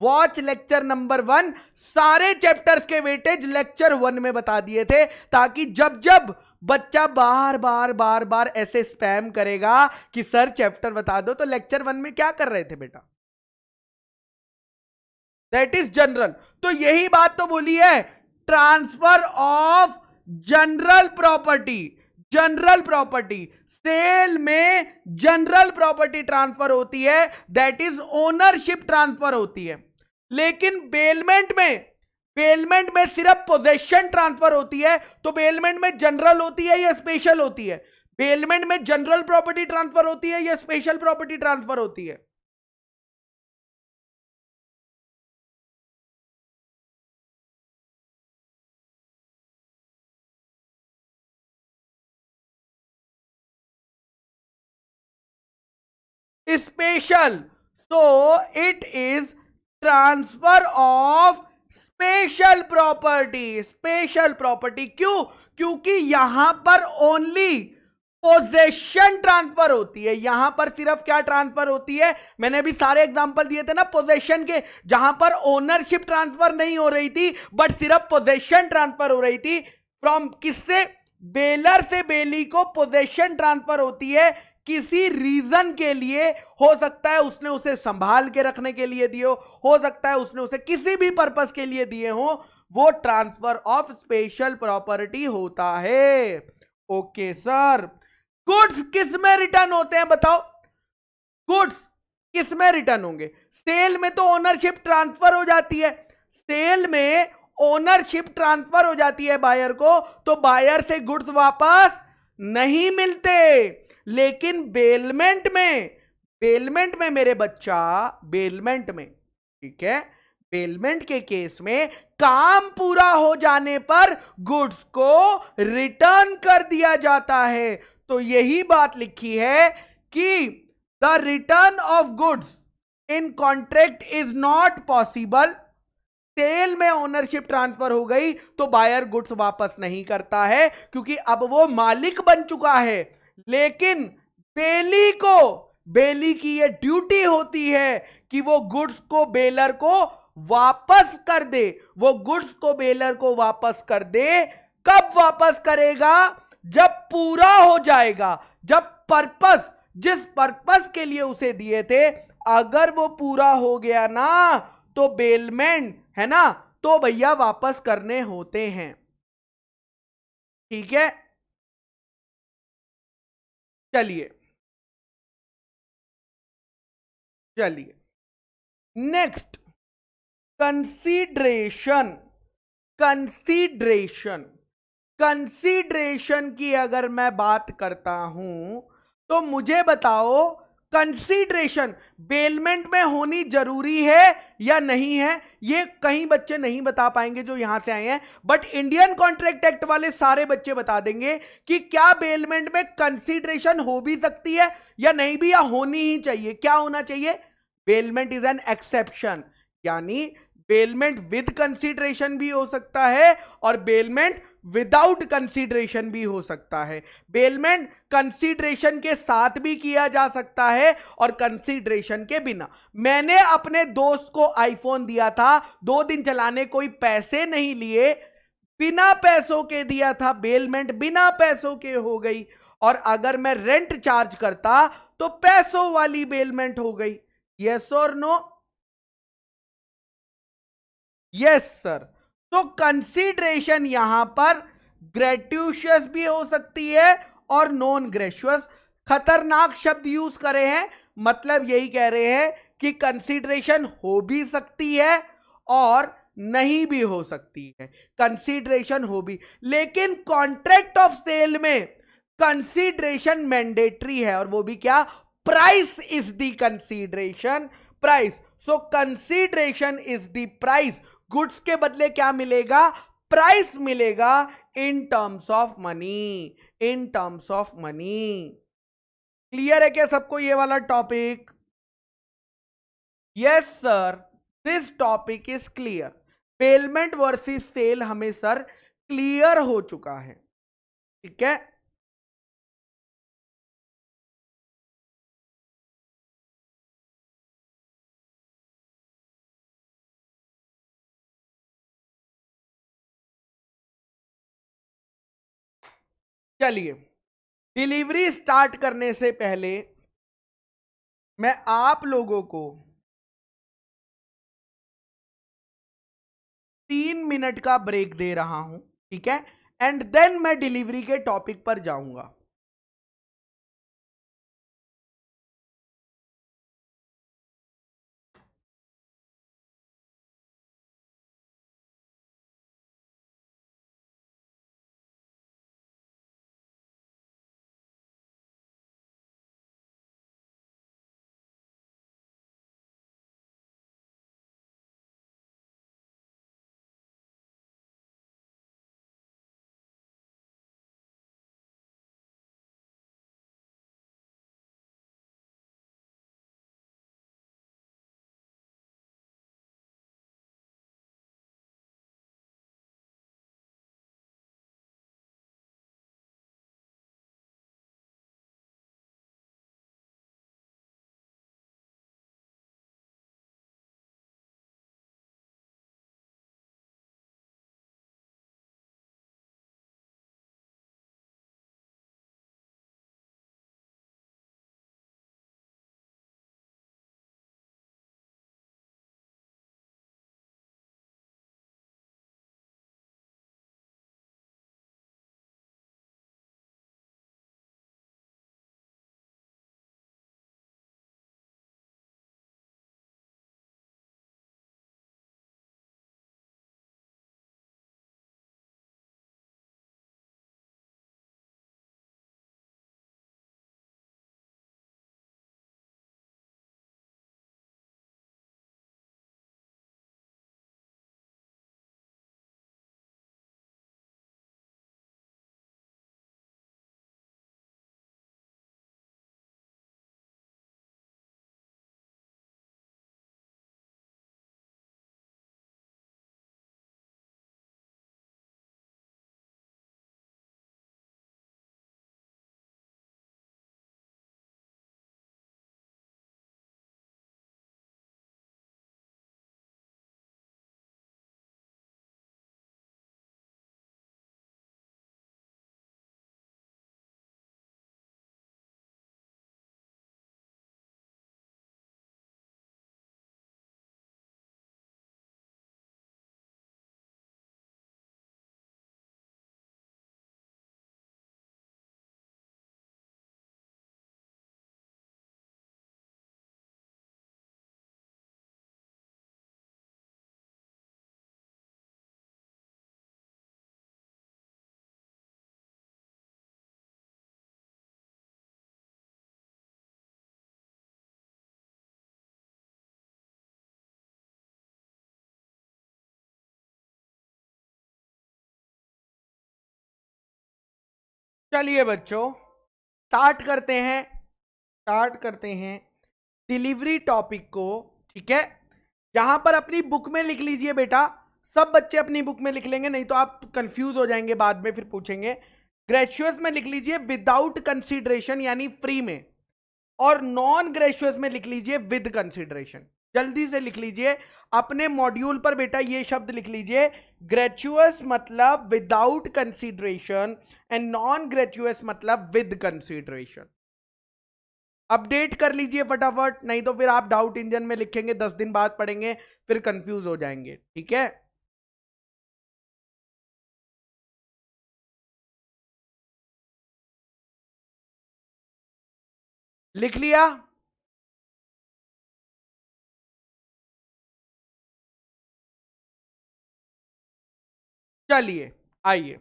वॉच लेक्चर नंबर 1, सारे चैप्टर्स के वेटेज लेक्चर 1 में बता दिए थे, ताकि जब जब बच्चा बार बार बार बार ऐसे स्पैम करेगा कि सर चैप्टर बता दो, तो लेक्चर 1 में क्या कर रहे थे बेटा, दैट इज जनरल। तो यही बात तो बोली है, transfer of general property, general property sale में जनरल प्रॉपर्टी ट्रांसफर होती है, दैट इज ओनरशिप ट्रांसफर होती है। लेकिन बेलमेंट में सिर्फ पोजेशन ट्रांसफर होती है। तो बेलमेंट में जनरल होती है या स्पेशल होती है? बेलमेंट में जनरल प्रॉपर्टी ट्रांसफर होती है या स्पेशल प्रॉपर्टी ट्रांसफर होती है? Special. So it is transfer of special property, special property. क्यों? क्योंकि यहां पर ओनली पोजेशन ट्रांसफर होती है, यहां पर सिर्फ क्या ट्रांसफर होती है, मैंने अभी सारे एग्जांपल दिए थे ना पोजेशन के, जहां पर ओनरशिप ट्रांसफर नहीं हो रही थी, बट सिर्फ पोजेशन ट्रांसफर हो रही थी। फ्रॉम किससे, बेलर से बेली को पोजेशन ट्रांसफर होती है किसी रीजन के लिए। हो सकता है उसने उसे संभाल के रखने के लिए दिए हो सकता है उसने उसे किसी भी पर्पस के लिए दिए हो, वो ट्रांसफर ऑफ स्पेशल प्रॉपर्टी होता है। Okay sir. गुड्स किस में रिटर्न होते हैं बताओ, गुड्स किस में रिटर्न होंगे? सेल में तो ओनरशिप ट्रांसफर हो जाती है, सेल में ओनरशिप ट्रांसफर हो जाती है बायर को, तो बायर से गुड्स वापस नहीं मिलते। लेकिन बेलमेंट में मेरे बच्चा, बेलमेंट में, ठीक है, बेलमेंट के केस में काम पूरा हो जाने पर गुड्स को रिटर्न कर दिया जाता है। तो यही बात लिखी है कि the return of goods in contract is not possible, sale में ओनरशिप ट्रांसफर हो गई तो बायर गुड्स वापस नहीं करता है, क्योंकि अब वो मालिक बन चुका है। लेकिन बेली की ये ड्यूटी होती है कि वो गुड्स को बेलर को वापस कर दे। वो गुड्स को बेलर को वापस कर दे। कब वापस करेगा? जब पूरा हो जाएगा, जब पर्पस, जिस पर्पस के लिए उसे दिए थे, अगर वो पूरा हो गया ना, तो बेलमेंट है ना, तो भैया वापस करने होते हैं। ठीक है, चलिए चलिए नेक्स्ट, कंसीडरेशन। कंसीडरेशन कंसीडरेशन की अगर मैं बात करता हूं, तो मुझे बताओ, कंसीडरेशन बेलमेंट में होनी जरूरी है या नहीं है? ये कई बच्चे नहीं बता पाएंगे जो यहां से आए हैं, बट इंडियन कॉन्ट्रैक्ट एक्ट वाले सारे बच्चे बता देंगे कि क्या बेलमेंट में कंसीडरेशन हो भी सकती है या नहीं भी, या होनी ही चाहिए। क्या होना चाहिए? बेलमेंट इज एन एक्सेप्शन, यानी बेलमेंट विद कंसीडरेशन भी हो सकता है और बेलमेंट विदाउट कंसीडरेशन भी हो सकता है। बेलमेंट कंसीडरेशन के साथ भी किया जा सकता है और कंसीडरेशन के बिना। मैंने अपने दोस्त को आईफोन दिया था, 2 दिन चलाने, कोई पैसे नहीं लिए, बिना पैसों के दिया था, बेलमेंट बिना पैसों के हो गई। और अगर मैं रेंट चार्ज करता तो पैसों वाली बेलमेंट हो गई। यस और नो? Yes sir. तो कंसीडरेशन यहां पर ग्रेट्यूशियस भी हो सकती है और नॉन ग्रेशियस। खतरनाक शब्द यूज करे हैं, मतलब यही कह रहे हैं कि कंसीडरेशन हो भी सकती है और नहीं भी हो सकती है। कंसीडरेशन हो भी, लेकिन कॉन्ट्रैक्ट ऑफ सेल में कंसीडरेशन मैंडेटरी है, और वो भी क्या? Price is the consideration. Price, so consideration is the price. Goods के बदले क्या मिलेगा? प्राइस मिलेगा, in terms of money. In terms of money. Clear है क्या सबको ये वाला topic? Yes sir, this topic is clear. Bailment versus sale हमें सर क्लियर हो चुका है। ठीक है, चलिए डिलीवरी स्टार्ट करने से पहले मैं आप लोगों को 3 मिनट का ब्रेक दे रहा हूं। ठीक है, एंड देन मैं डिलीवरी के टॉपिक पर जाऊंगा। चलिए बच्चों, स्टार्ट करते हैं डिलीवरी टॉपिक को। ठीक है, यहां पर अपनी बुक में लिख लीजिए बेटा, सब बच्चे अपनी बुक में लिख लेंगे, नहीं तो आप कंफ्यूज हो जाएंगे बाद में, फिर पूछेंगे। ग्रेजुएस में लिख लीजिए विदाउट कंसीडरेशन यानी फ्री में, और नॉन ग्रेजुएस में लिख लीजिए विद कंसीडरेशन। जल्दी से लिख लीजिए अपने मॉड्यूल पर बेटा, ये शब्द लिख लीजिए, ग्रेजुएस मतलब विदाउट कंसीडरेशन एंड नॉन ग्रेजुएस मतलब विद कंसीडरेशन। अपडेट कर लीजिए फटाफट, नहीं तो फिर आप डाउट इंजन में लिखेंगे, 10 दिन बाद पढ़ेंगे, फिर कंफ्यूज हो जाएंगे। ठीक है, लिख लिया? चलिए आइए,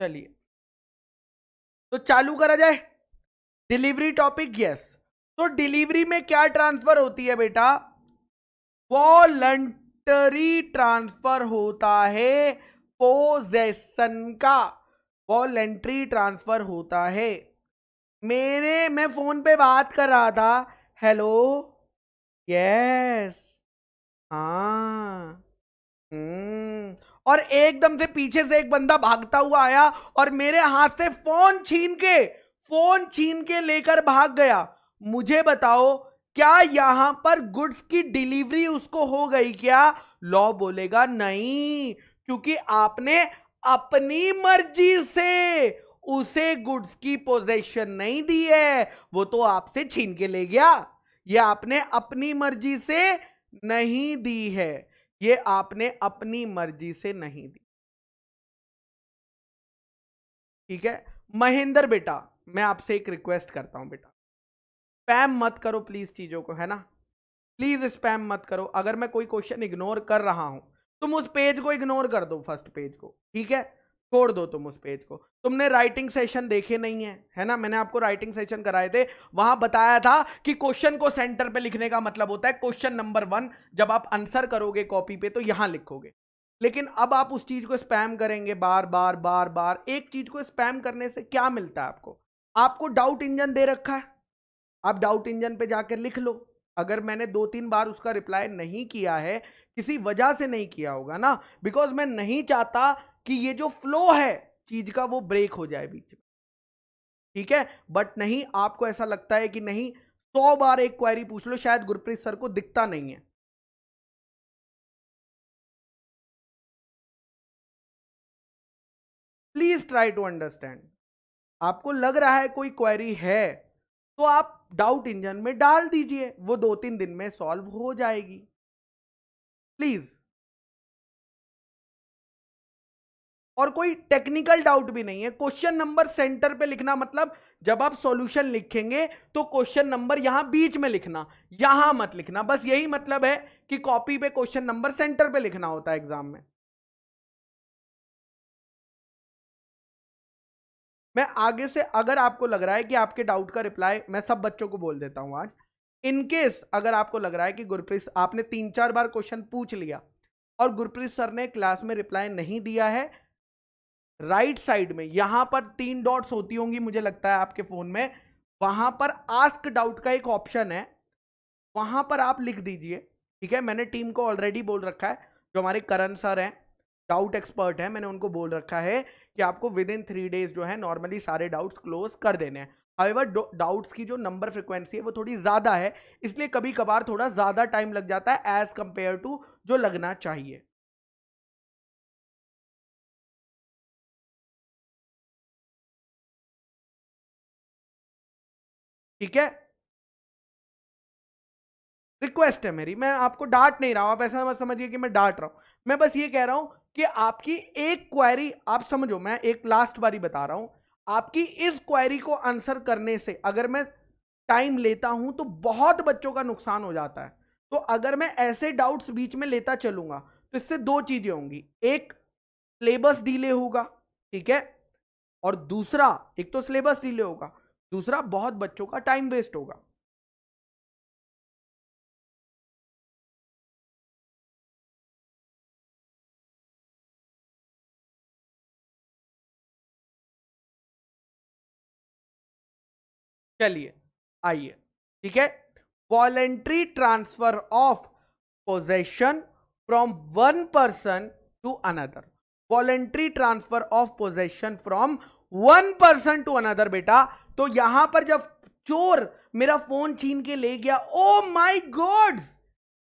चलिए तो चालू करा जाए डिलीवरी टॉपिक। यस, तो डिलीवरी में क्या ट्रांसफर होती है बेटा? वॉलंटरी ट्रांसफर होता है पोजेशन का, वॉलंटरी ट्रांसफर होता है। मैं फोन पे बात कर रहा था, हेलो, यस, हाँ, और एकदम से पीछे से एक बंदा भागता हुआ आया और मेरे हाथ से फोन छीन के लेकर भाग गया। मुझे बताओ, क्या यहां पर गुड्स की डिलीवरी उसको हो गई क्या? लॉ बोलेगा नहीं, क्योंकि आपने अपनी मर्जी से उसे गुड्स की पोजेशन नहीं दी है, वो तो आपसे छीन के ले गया। ये आपने अपनी मर्जी से नहीं दी है, ये आपने अपनी मर्जी से नहीं दी। ठीक है महेंद्र बेटा, मैं आपसे एक रिक्वेस्ट करता हूं बेटा, स्पैम मत करो प्लीज चीजों को, है ना? प्लीज स्पैम मत करो। अगर मैं कोई क्वेश्चन इग्नोर कर रहा हूं, तुम उस पेज को इग्नोर कर दो, फर्स्ट पेज को, ठीक है, छोड़ दो तुम उस पेज को। तुमने राइटिंग सेशन देखे नहीं है ना? मैंने आपको राइटिंग सेशन कराए थे, वहां बताया था कि क्वेश्चन को सेंटर पे लिखने का मतलब होता है क्वेश्चन नंबर 1, जब आप आंसर करोगे कॉपी पे तो यहां लिखोगे। लेकिन अब आप उस चीज को स्पैम करेंगे बार बार बार बार। एक चीज को स्पैम करने से क्या मिलता है आपको? आपको डाउट इंजन दे रखा है, आप डाउट इंजन पे जाकर लिख लो। अगर मैंने 2-3 बार उसका रिप्लाई नहीं किया है, किसी वजह से नहीं किया होगा ना, बिकॉज मैं नहीं चाहता कि ये जो फ्लो है चीज का वो ब्रेक हो जाए बीच में। ठीक है, बट नहीं, आपको ऐसा लगता है कि नहीं, 100 बार एक क्वेरी पूछ लो, शायद गुरप्रीत सर को दिखता नहीं है। Please try to understand. आपको लग रहा है कोई क्वेरी है, तो आप डाउट इंजन में डाल दीजिए, वो 2-3 दिन में सॉल्व हो जाएगी। प्लीज। और कोई टेक्निकल डाउट भी नहीं है, क्वेश्चन नंबर सेंटर पे लिखना मतलब जब आप सॉल्यूशन लिखेंगे तो क्वेश्चन नंबर यहां बीच में लिखना, यहां मत लिखना। बस यही मतलब है कि कॉपी पे क्वेश्चन नंबर सेंटर पे लिखना होता है एग्जाम में। मैं आगे से, अगर आपको लग रहा है कि आपके डाउट का रिप्लाई, मैं सब बच्चों को बोल देता हूं आज, इनकेस अगर आपको लग रहा है कि गुरप्रीत आपने 3-4 बार क्वेश्चन पूछ लिया और गुरप्रीत सर ने क्लास में रिप्लाई नहीं दिया है, राइट साइड में यहां पर 3 डॉट्स होती होंगी मुझे लगता है आपके फोन में, वहां पर आस्क डाउट का एक ऑप्शन है, वहां पर आप लिख दीजिए। ठीक है, मैंने टीम को ऑलरेडी बोल रखा है, जो हमारे करण सर हैं, डाउट एक्सपर्ट हैं, मैंने उनको बोल रखा है कि आपको विद इन 3 डेज जो है नॉर्मली सारे डाउट्स क्लोज कर देने हैं। हाउएवर डाउट्स की जो नंबर फ्रिक्वेंसी है वो थोड़ी ज्यादा है, इसलिए कभी कभार थोड़ा ज्यादा टाइम लग जाता है एज कंपेयर टू जो लगना चाहिए। ठीक है, रिक्वेस्ट है मेरी, मैं आपको डांट नहीं रहा हूं, आप ऐसा मत समझिए कि मैं डांट रहा हूं। मैं बस ये कह रहा हूं कि आपकी एक क्वेरी, आप समझो, मैं एक लास्ट बारी बता रहा हूं, आपकी इस क्वेरी को आंसर करने से अगर मैं टाइम लेता हूं तो बहुत बच्चों का नुकसान हो जाता है। तो अगर मैं ऐसे डाउट्स बीच में लेता चलूंगा तो इससे 2 चीजें होंगी, एक सिलेबस डिले होगा, ठीक है, और दूसरा, एक तो सिलेबस डिले होगा, दूसरा बहुत बच्चों का टाइम वेस्ट होगा। चलिए आइए, ठीक है। Voluntary transfer of possession from one person to another, voluntary transfer of possession from one person to another. बेटा तो यहां पर जब चोर मेरा फोन छीन के ले गया, ओ माय गॉड,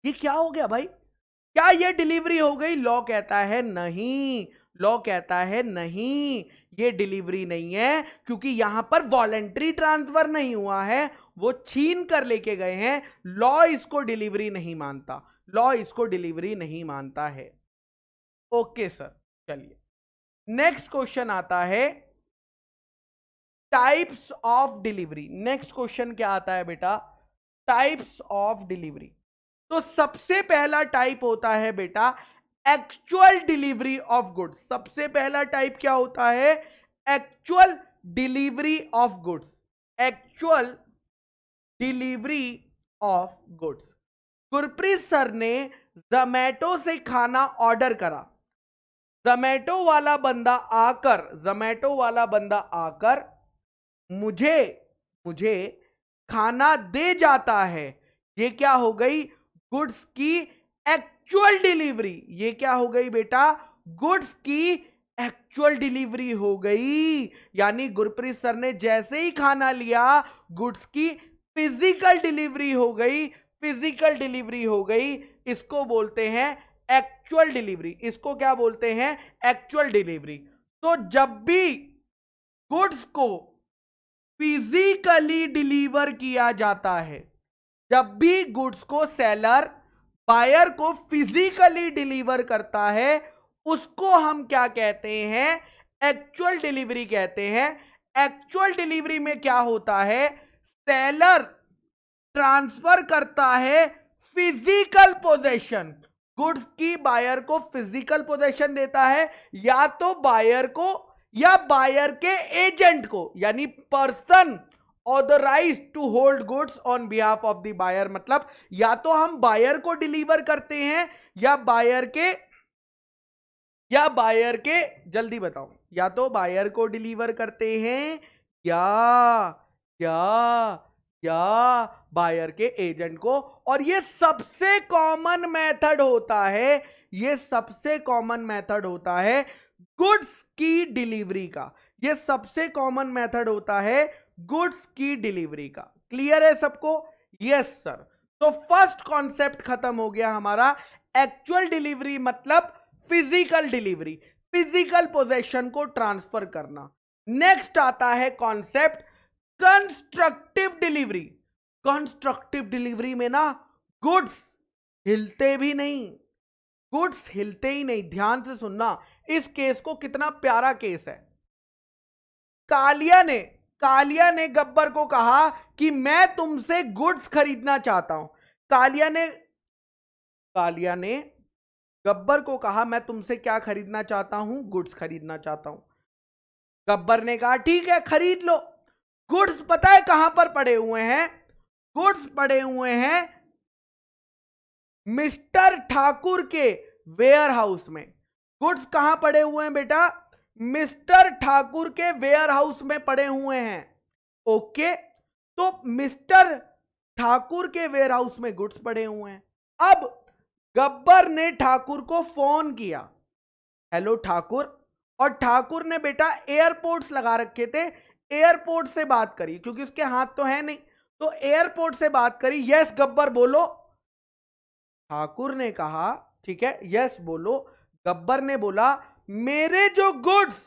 ये क्या हो गया भाई? क्या ये डिलीवरी हो गई? लॉ कहता है नहीं, लॉ कहता है नहीं, ये डिलीवरी नहीं है, क्योंकि यहां पर वॉलेंट्री ट्रांसफर नहीं हुआ है, वो छीन कर लेके गए हैं। लॉ इसको डिलीवरी नहीं मानता, लॉ इसको डिलीवरी नहीं मानता है। ओके सर, चलिए नेक्स्ट क्वेश्चन आता है types of delivery. Next question क्या आता है बेटा? Types of delivery. तो सबसे पहला टाइप होता है बेटा एक्चुअल डिलीवरी ऑफ गुड्स। सबसे पहला टाइप क्या होता है? Actual delivery of goods, actual delivery of goods. Gurpreet sir ने जोमैटो से खाना ऑर्डर करा, जोमैटो वाला बंदा आकर मुझे खाना दे जाता है। ये क्या हो गई? गुड्स की एक्चुअल डिलीवरी। ये क्या हो गई बेटा? गुड्स की एक्चुअल डिलीवरी हो गई। यानी गुरप्रीत सर ने जैसे ही खाना लिया, गुड्स की फिजिकल डिलीवरी हो गई, फिजिकल डिलीवरी हो गई। इसको बोलते हैं एक्चुअल डिलीवरी। इसको क्या बोलते हैं? Actual delivery. तो जब भी गुड्स को फिजिकली डिलीवर किया जाता है, जब भी गुड्स को सेलर बायर को फिजिकली डिलीवर करता है, उसको हम क्या कहते हैं? एक्चुअल डिलीवरी कहते हैं। एक्चुअल डिलीवरी में क्या होता है? सेलर ट्रांसफर करता है फिजिकल पोजेशन, गुड्स की बायर को फिजिकल पोजेशन देता है, या तो बायर को या बायर के एजेंट को, यानी person authorised to hold goods on behalf of the buyer. मतलब या तो हम बायर को डिलीवर करते हैं या बायर के जल्दी बताओ, या तो बायर को डिलीवर करते हैं या बायर के एजेंट को। और ये सबसे कॉमन मेथड होता है, ये सबसे कॉमन मेथड होता है गुड्स की डिलीवरी का। ये सबसे कॉमन मेथड होता है गुड्स की डिलीवरी का। क्लियर है सबको? Yes sir. तो फर्स्ट कॉन्सेप्ट खत्म हो गया हमारा। एक्चुअल डिलीवरी मतलब फिजिकल डिलीवरी, फिजिकल पोजेशन को ट्रांसफर करना। नेक्स्ट आता है concept constructive delivery. Constructive delivery में ना गुड्स हिलते भी नहीं, गुड्स हिलते ही नहीं। ध्यान से सुनना इस केस को, कितना प्यारा केस है। कालिया ने गब्बर को कहा कि मैं तुमसे गुड्स खरीदना चाहता हूं। कालिया ने गब्बर को कहा मैं तुमसे क्या खरीदना चाहता हूं? गुड्स खरीदना चाहता हूं। गब्बर ने कहा ठीक है खरीद लो। गुड्स पता है कहां पर पड़े हुए हैं? गुड्स पड़े हुए हैं मिस्टर ठाकुर के वेयर हाउस में। गुड्स कहां पड़े हुए हैं बेटा? मिस्टर ठाकुर के वेयर हाउस में पड़े हुए हैं। ओके, तो मिस्टर ठाकुर के वेयर हाउस में गुड्स पड़े हुए हैं। अब गब्बर ने ठाकुर को फोन किया, हेलो ठाकुर, और ठाकुर ने बेटा एयरपोर्ट्स लगा रखे थे, एयरपोर्ट से बात करी, क्योंकि उसके हाथ तो है नहीं, तो एयरपोर्ट से बात करी। यस गब्बर बोलो। ठाकुर ने कहा ठीक है यस बोलो। गब्बर ने बोला मेरे जो गुड्स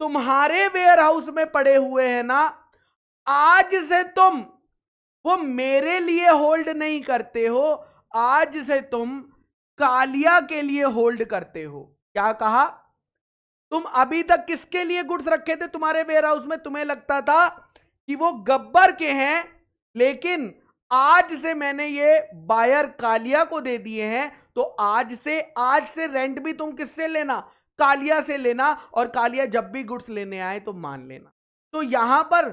तुम्हारे वेयर हाउस में पड़े हुए हैं ना, आज से तुम वो मेरे लिए होल्ड नहीं करते हो, आज से तुम कालिया के लिए होल्ड करते हो। क्या कहा? तुम अभी तक किसके लिए गुड्स रखे थे तुम्हारे वेयर हाउस में? तुम्हें लगता था कि वो गब्बर के हैं, लेकिन आज से मैंने ये बायर कालिया को दे दिए हैं, तो आज से रेंट भी तुम किससे लेना? कालिया से लेना, और कालिया जब भी गुड्स लेने आए तो मान लेना। तो यहां पर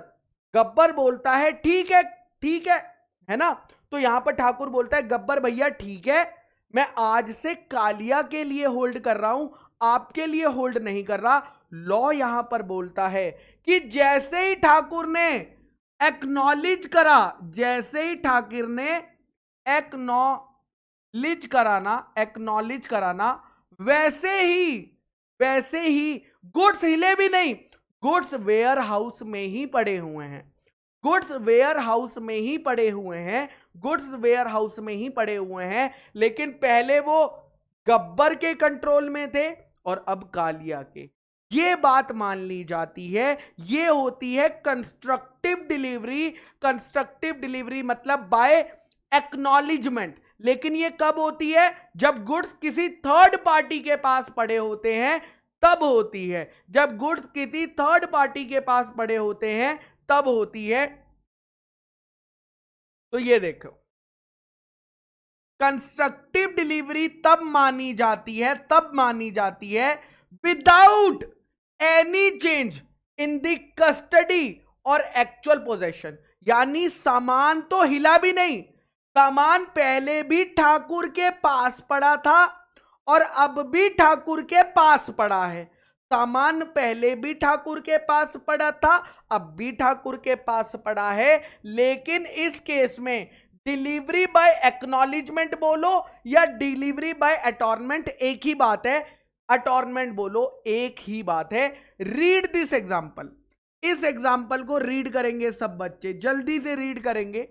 गब्बर बोलता है ठीक है ना? तो यहां पर ठाकुर बोलता है गब्बर भैया ठीक है, मैं आज से कालिया के लिए होल्ड कर रहा हूं, आपके लिए होल्ड नहीं कर रहा। लॉ यहां पर बोलता है कि जैसे ही ठाकुर ने एक्नॉलेज करा, जैसे ही ठाकुर ने एक्नॉलेज कराना वैसे ही गुड्स हिले भी नहीं, गुड्स वेयर हाउस में ही पड़े हुए हैं, गुड्स वेयर हाउस में ही पड़े हुए हैं, गुड्स वेयर हाउस में ही पड़े हुए हैं। लेकिन पहले वो गब्बर के कंट्रोल में थे और अब कालिया के। ये बात मान ली जाती है। ये होती है कंस्ट्रक्टिव डिलीवरी। कंस्ट्रक्टिव डिलीवरी मतलब बाय एक्नॉलेजमेंट। लेकिन ये कब होती है? जब गुड्स किसी थर्ड पार्टी के पास पड़े होते हैं तब होती है। जब गुड्स किसी थर्ड पार्टी के पास पड़े होते हैं तब होती है। तो ये देखो, कंस्ट्रक्टिव डिलीवरी तब मानी जाती है without any change in the custody और एक्चुअल पोजेशन। यानी सामान तो हिला भी नहीं, सामान पहले भी ठाकुर के पास पड़ा था और अब भी ठाकुर के पास पड़ा है। सामान पहले भी ठाकुर के पास पड़ा था, अब भी ठाकुर के पास पड़ा है। लेकिन इस केस में डिलीवरी बाय एक्नॉलेजमेंट बोलो या डिलीवरी बाय अटॉर्नमेंट एक ही बात है। अटॉर्नमेंट बोलो एक ही बात है। Read this example. इस एग्जांपल को रीड करेंगे सब बच्चे, जल्दी से रीड करेंगे।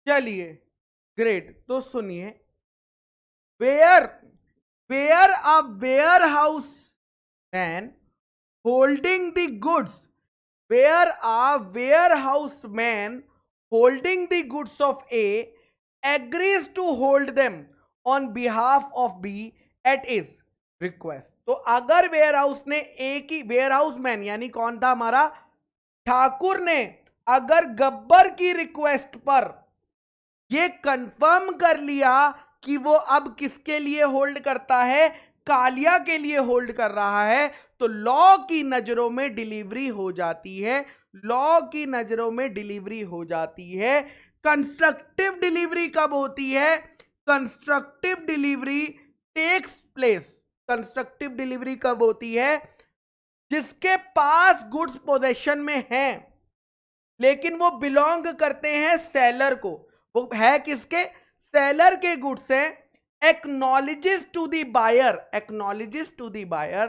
चलिए ग्रेट, तो सुनिए। Where where a warehouse man holding the goods, where a warehouse man holding the goods of A agrees to hold them on behalf of B at is request. तो अगर ware house ने ए की, ware house man यानी कौन था? हमारा ठाकुर ने अगर गब्बर की रिक्वेस्ट पर ये कंफर्म कर लिया कि वो अब किसके लिए होल्ड करता है, कालिया के लिए होल्ड कर रहा है, तो लॉ की नजरों में डिलीवरी हो जाती है। लॉ की नजरों में डिलीवरी हो जाती है। कंस्ट्रक्टिव डिलीवरी कब होती है? Constructive delivery takes place. Constructive delivery कब होती है? जिसके पास गुड्स पोजेशन में है लेकिन वो बिलोंग करते हैं सेलर को। वो है किसके? सेलर के गुड्स हैं। Acknowledges to the buyer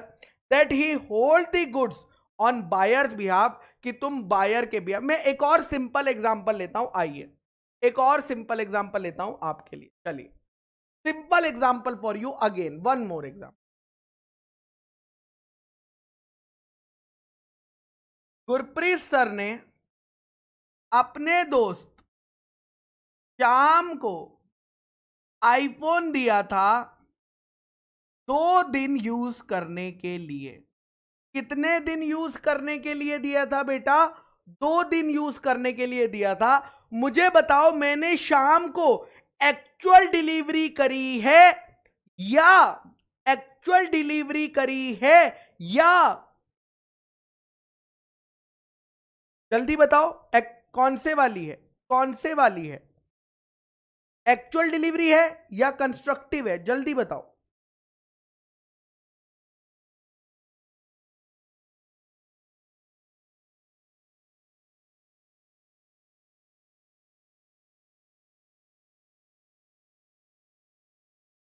that he hold the goods on buyer's behalf, कि तुम बायर के बिहाफ। मैं एक और सिंपल एग्जांपल लेता हूं, आइए एक और सिंपल एग्जांपल लेता हूं आपके लिए। चलिए, simple example for you again, one more example. Gurpreet sir ने अपने दोस्त श्याम को आईफोन दिया था 2 दिन यूज करने के लिए। कितने दिन यूज करने के लिए दिया था बेटा? 2 दिन यूज करने के लिए दिया था। मुझे बताओ, मैंने शाम को एक्चुअल डिलीवरी करी है या एक्चुअल डिलीवरी करी है या, जल्दी बताओ, कौन से वाली है? कौन से वाली है? एक्चुअल डिलीवरी है या कंस्ट्रक्टिव है? जल्दी बताओ।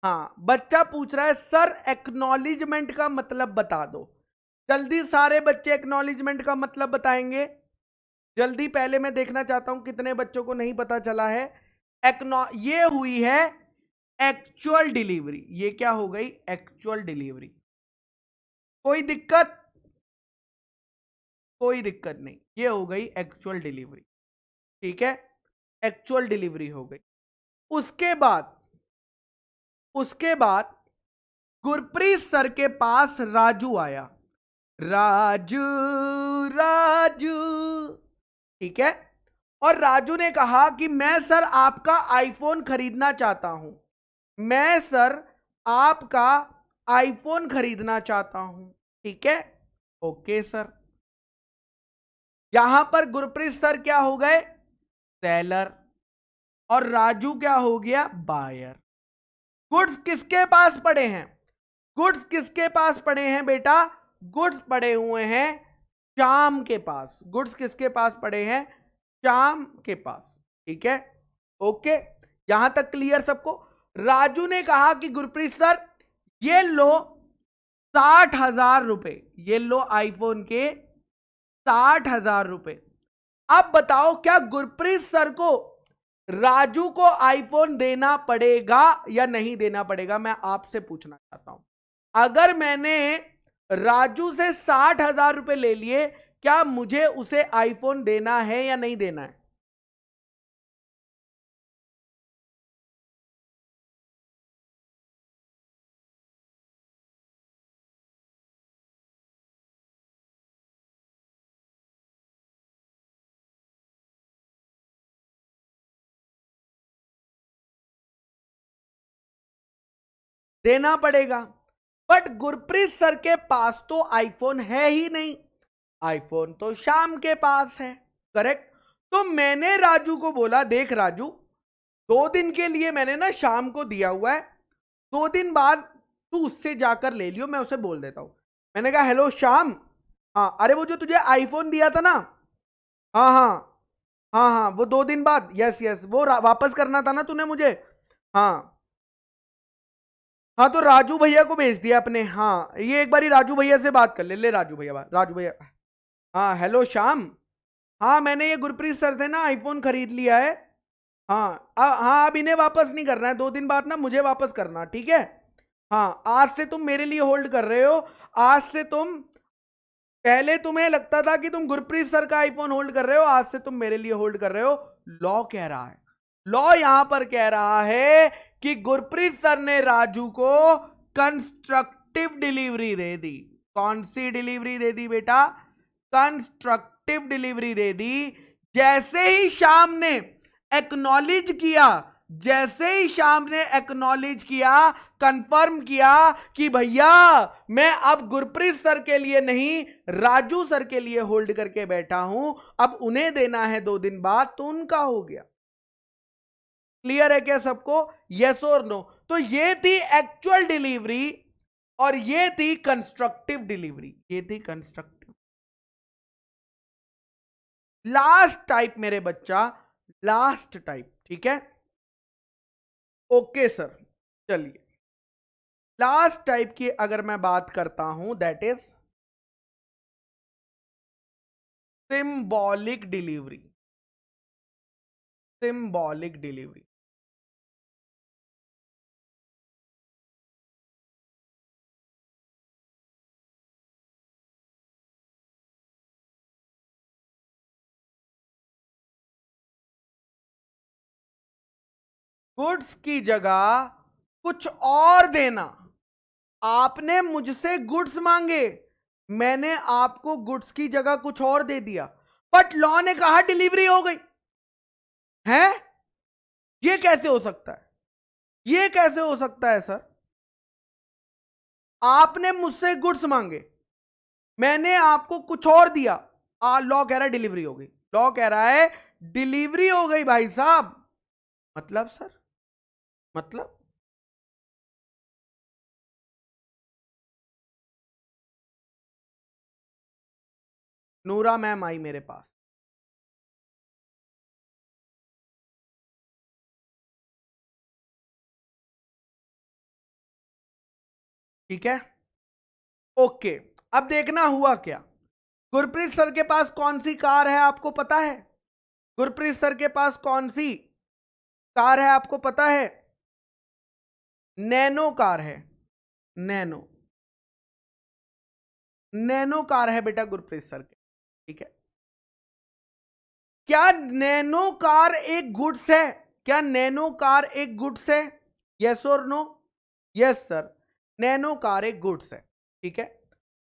हाँ, बच्चा पूछ रहा है सर एक्नॉलेजमेंट का मतलब बता दो। जल्दी सारे बच्चे एक्नॉलेजमेंट का मतलब बताएंगे। जल्दी, पहले मैं देखना चाहता हूं कितने बच्चों को नहीं पता चला है। ये हुई है एक्चुअल डिलीवरी। ये क्या हो गई? Actual delivery. कोई दिक्कत? कोई दिक्कत नहीं, ये हो गई एक्चुअल डिलीवरी। ठीक है, एक्चुअल डिलीवरी हो गई। उसके बाद गुरप्रीत सर के पास राजू आया। राजू, राजू, ठीक है। और राजू ने कहा कि मैं सर आपका आईफोन खरीदना चाहता हूं, मैं सर आपका आईफोन खरीदना चाहता हूं। ठीक है, ओके सर। यहां पर गुरप्रीत सर क्या हो गए? सेलर। और राजू क्या हो गया? बायर। गुड्स किसके पास पड़े हैं? गुड्स किसके पास पड़े हैं बेटा? गुड्स पड़े हुए हैं श्याम के पास। गुड्स किसके पास पड़े हैं? श्याम के पास। ठीक है, ओके, यहां तक क्लियर सबको? राजू ने कहा कि गुरप्रीत सर ये लो 60,000 रुपए, ये लो आईफोन के 60,000 रुपए। अब बताओ क्या गुरप्रीत सर को राजू को आईफोन देना पड़ेगा या नहीं देना पड़ेगा? मैं आपसे पूछना चाहता हूं। अगर मैंने राजू से 60,000 रुपए ले लिए, क्या मुझे उसे आईफोन देना है या नहीं देना है? देना पड़ेगा। बट गुरप्रीत सर के पास तो आईफोन है ही नहीं, आईफोन तो श्याम के पास है, करेक्ट। तो मैंने राजू को बोला, देख राजू, 2 दिन के लिए मैंने ना शाम को दिया हुआ है, 2 दिन बाद तू उससे जाकर ले लियो, मैं उसे बोल देता हूं। मैंने कहा हेलो शाम, हाँ अरे वो जो तुझे आईफोन दिया था ना, हाँ हाँ, हाँ हाँ वो 2 दिन बाद, यस यस, वो वापस करना था ना तूने मुझे। हाँ हाँ, तो राजू भैया को भेज दिया अपने। हाँ ये एक बारी राजू भैया से बात कर ले। ले राजू भैया बात, राजू भैया, हाँ हेलो शाम, हाँ मैंने ये गुरप्रीत सर से ना आईफोन खरीद लिया है। हाँ हाँ, अब इन्हें वापस नहीं करना है, 2 दिन बाद ना मुझे वापस करना, ठीक है। हाँ आज से तुम मेरे लिए होल्ड कर रहे हो, आज से तुम, पहले तुम्हें लगता था कि तुम गुरप्रीत सर का आईफोन होल्ड कर रहे हो, आज से तुम मेरे लिए होल्ड कर रहे हो। लॉ कह रहा है, लॉ यहां पर कह रहा है कि गुरप्रीत सर ने राजू को कंस्ट्रक्टिव डिलीवरी दे दी। कौन सी डिलीवरी दे दी बेटा? कंस्ट्रक्टिव डिलीवरी दे दी। जैसे ही शाम ने एक्नॉलेज किया, जैसे ही शाम ने एक्नॉलेज किया, कंफर्म किया कि भैया मैं अब गुरप्रीत सर के लिए नहीं राजू सर के लिए होल्ड करके बैठा हूं, अब उन्हें देना है 2 दिन बाद, तो उनका हो गया। क्लियर है क्या सबको? यस और नो? तो ये थी एक्चुअल डिलीवरी और ये थी कंस्ट्रक्टिव डिलीवरी, ये थी कंस्ट्रक्टिव। लास्ट टाइप मेरे बच्चा, लास्ट टाइप, ठीक है, ओके सर। चलिए लास्ट टाइप की अगर मैं बात करता हूं, that is symbolic delivery. Symbolic delivery, goods की जगह कुछ और देना। आपने मुझसे गुड्स मांगे, मैंने आपको गुड्स की जगह कुछ और दे दिया, बट लॉ ने कहा डिलीवरी हो गई है। ये कैसे हो सकता है? ये कैसे हो सकता है सर? आपने मुझसे गुड्स मांगे, मैंने आपको कुछ और दिया, लॉ कह रहा है डिलीवरी हो गई। लॉ कह रहा है डिलीवरी हो गई भाई साहब। मतलब सर, मतलब नूरा मैम आई मेरे पास, ठीक है, ओके। अब देखना हुआ क्या। गुरप्रीत सर के पास कौन सी कार है आपको पता है? गुरप्रीत सर के पास कौन सी कार है, आपको पता है? नैनो कार है, नैनो, नैनो कार है बेटा गुरप्रीत सर के, ठीक है। क्या नैनो कार एक गुड्स है? क्या नैनो कार एक गुड्स है? यस और no? Yes sir, Nano car एक गुड्स है, ठीक है।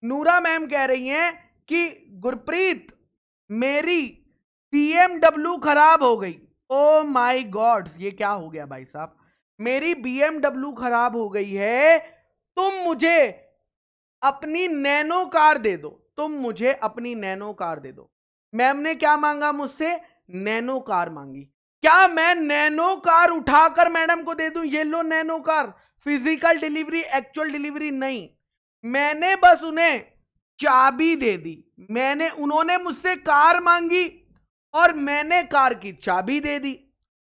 नूरा मैम कह रही हैं कि गुरप्रीत मेरी BMW खराब हो गई। ओ माय गॉड, ये क्या हो गया भाई साहब? मेरी BMW खराब हो गई है, तुम मुझे अपनी नैनो कार दे दो, तुम मुझे अपनी नैनो कार दे दो। मैम ने क्या मांगा मुझसे? नैनो कार मांगी। क्या मैं नैनो कार उठाकर मैडम को दे दूं, ये लो Nano car? Physical delivery, actual delivery नहीं। मैंने बस उन्हें चाबी दे दी। उन्होंने मुझसे कार मांगी और मैंने कार की चाबी दे दी।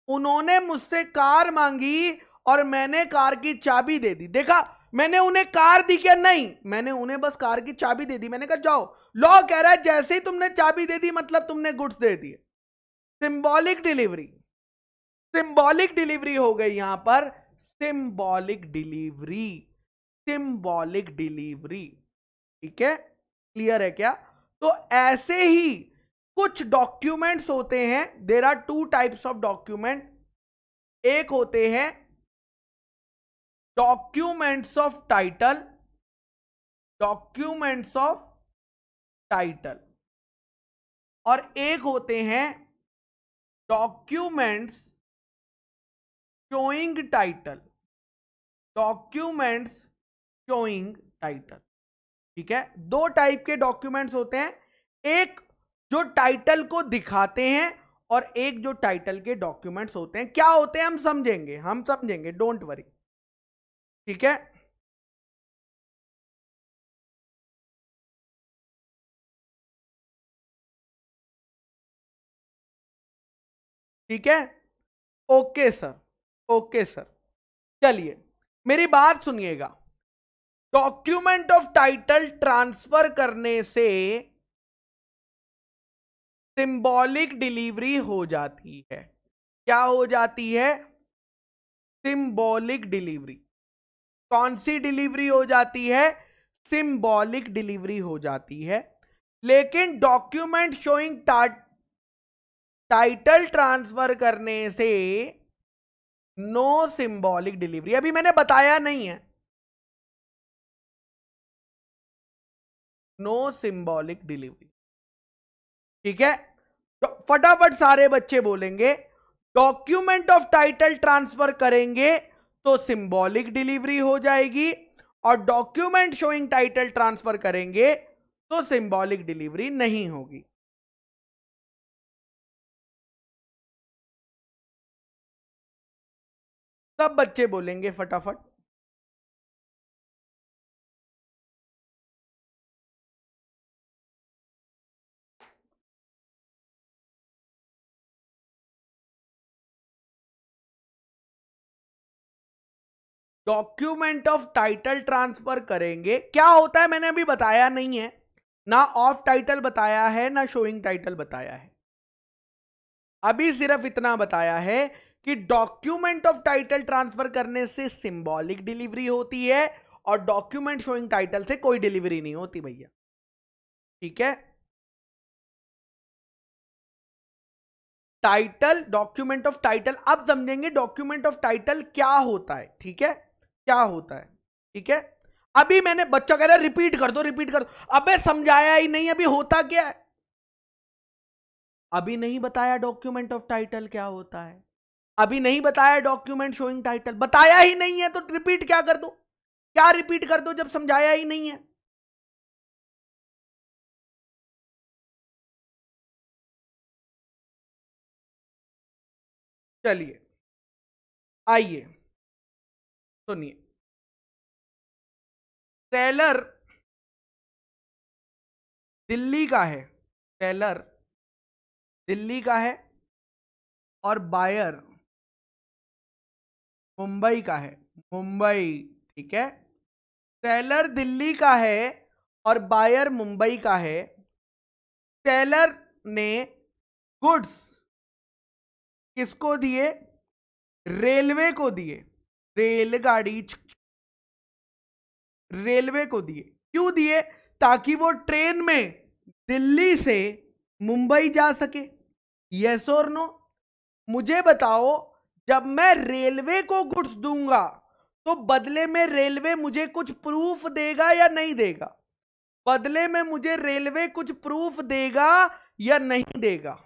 उन्होंने मुझसे कार मांगी और मैंने कार की चाबी दे दी। देखा, मैंने उन्हें कार दी क्या? नहीं, मैंने उन्हें बस कार की चाबी दे दी। मैंने कहा जाओ। लॉ कह रहा है जैसे ही तुमने चाबी दे दी मतलब तुमने गुड्स दे दिए। सिंबॉलिक डिलीवरी, सिंबॉलिक डिलीवरी हो गई यहां पर, सिंबॉलिक डिलीवरी, सिंबॉलिक डिलीवरी, ठीक है। क्लियर है क्या? तो ऐसे ही कुछ डॉक्यूमेंट्स होते हैं। There are two types of document. एक होते हैं documents of title, documents of title, और एक होते हैं documents showing title, documents showing title, ठीक है। दो टाइप के डॉक्यूमेंट्स होते हैं, एक जो टाइटल को दिखाते हैं और एक जो टाइटल के डॉक्यूमेंट्स होते हैं। क्या होते हैं हम समझेंगे, हम समझेंगे, डोंट वरी, ठीक है। ठीक है, ओके सर, ओके सर। चलिए मेरी बात सुनिएगा। डॉक्यूमेंट ऑफ टाइटल ट्रांसफर करने से सिंबॉलिक डिलीवरी हो जाती है। क्या हो जाती है? Symbolic delivery. कौन सी डिलीवरी हो जाती है? सिंबॉलिक डिलीवरी हो जाती है। लेकिन डॉक्यूमेंट शोइंग टाइटल ट्रांसफर करने से नो सिंबॉलिक डिलीवरी। अभी मैंने बताया नहीं है, नो सिंबॉलिक डिलीवरी, ठीक है। तो फटाफट सारे बच्चे बोलेंगे, डॉक्यूमेंट ऑफ टाइटल ट्रांसफर करेंगे तो सिंबॉलिक डिलीवरी हो जाएगी, और डॉक्यूमेंट शोइंग टाइटल ट्रांसफर करेंगे तो सिंबॉलिक डिलीवरी नहीं होगी। सब बच्चे बोलेंगे फटाफट। डॉक्यूमेंट ऑफ टाइटल ट्रांसफर करेंगे, क्या होता है मैंने अभी बताया नहीं है ना, ऑफ टाइटल बताया है ना शोइंग टाइटल बताया है। अभी सिर्फ इतना बताया है कि डॉक्यूमेंट ऑफ टाइटल ट्रांसफर करने से सिंबॉलिक डिलीवरी होती है और डॉक्यूमेंट शोइंग टाइटल से कोई डिलीवरी नहीं होती भैया, ठीक है। टाइटल, डॉक्यूमेंट ऑफ टाइटल, अब समझेंगे डॉक्यूमेंट ऑफ टाइटल क्या होता है, ठीक है, क्या होता है, ठीक है। अभी मैंने, बच्चा कह रहा है रिपीट कर दो, रिपीट कर दो। अबे समझाया ही नहीं, अभी होता क्या है? अभी नहीं बताया डॉक्यूमेंट ऑफ टाइटल क्या होता है, अभी नहीं बताया डॉक्यूमेंट शोइंग टाइटल, बताया ही नहीं है तो रिपीट क्या कर दो? क्या रिपीट कर दो जब समझाया ही नहीं है? चलिए आइए सुनिए। सेलर दिल्ली का है, सेलर दिल्ली का है और बायर मुंबई का है, मुंबई, ठीक है। सेलर दिल्ली का है और बायर मुंबई का है। सेलर ने गुड्स किसको दिए? रेलवे को दिए, रेलगाड़ी रेलवे को दिए, क्यों दिए? ताकि वो ट्रेन में दिल्ली से मुंबई जा सके। यस और नो? मुझे बताओ, जब मैं रेलवे को गुड्स दूंगा तो बदले में रेलवे मुझे कुछ प्रूफ देगा या नहीं देगा? बदले में मुझे रेलवे कुछ प्रूफ देगा या नहीं देगा?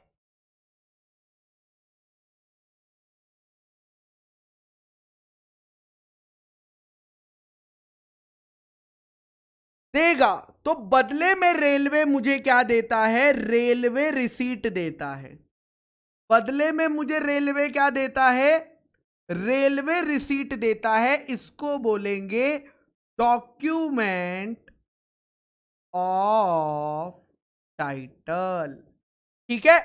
देगा। तो बदले में रेलवे मुझे क्या देता है? रेलवे रिसीट देता है। बदले में मुझे रेलवे क्या देता है? रेलवे रिसीट देता है। इसको बोलेंगे डॉक्यूमेंट ऑफ टाइटल। ठीक है?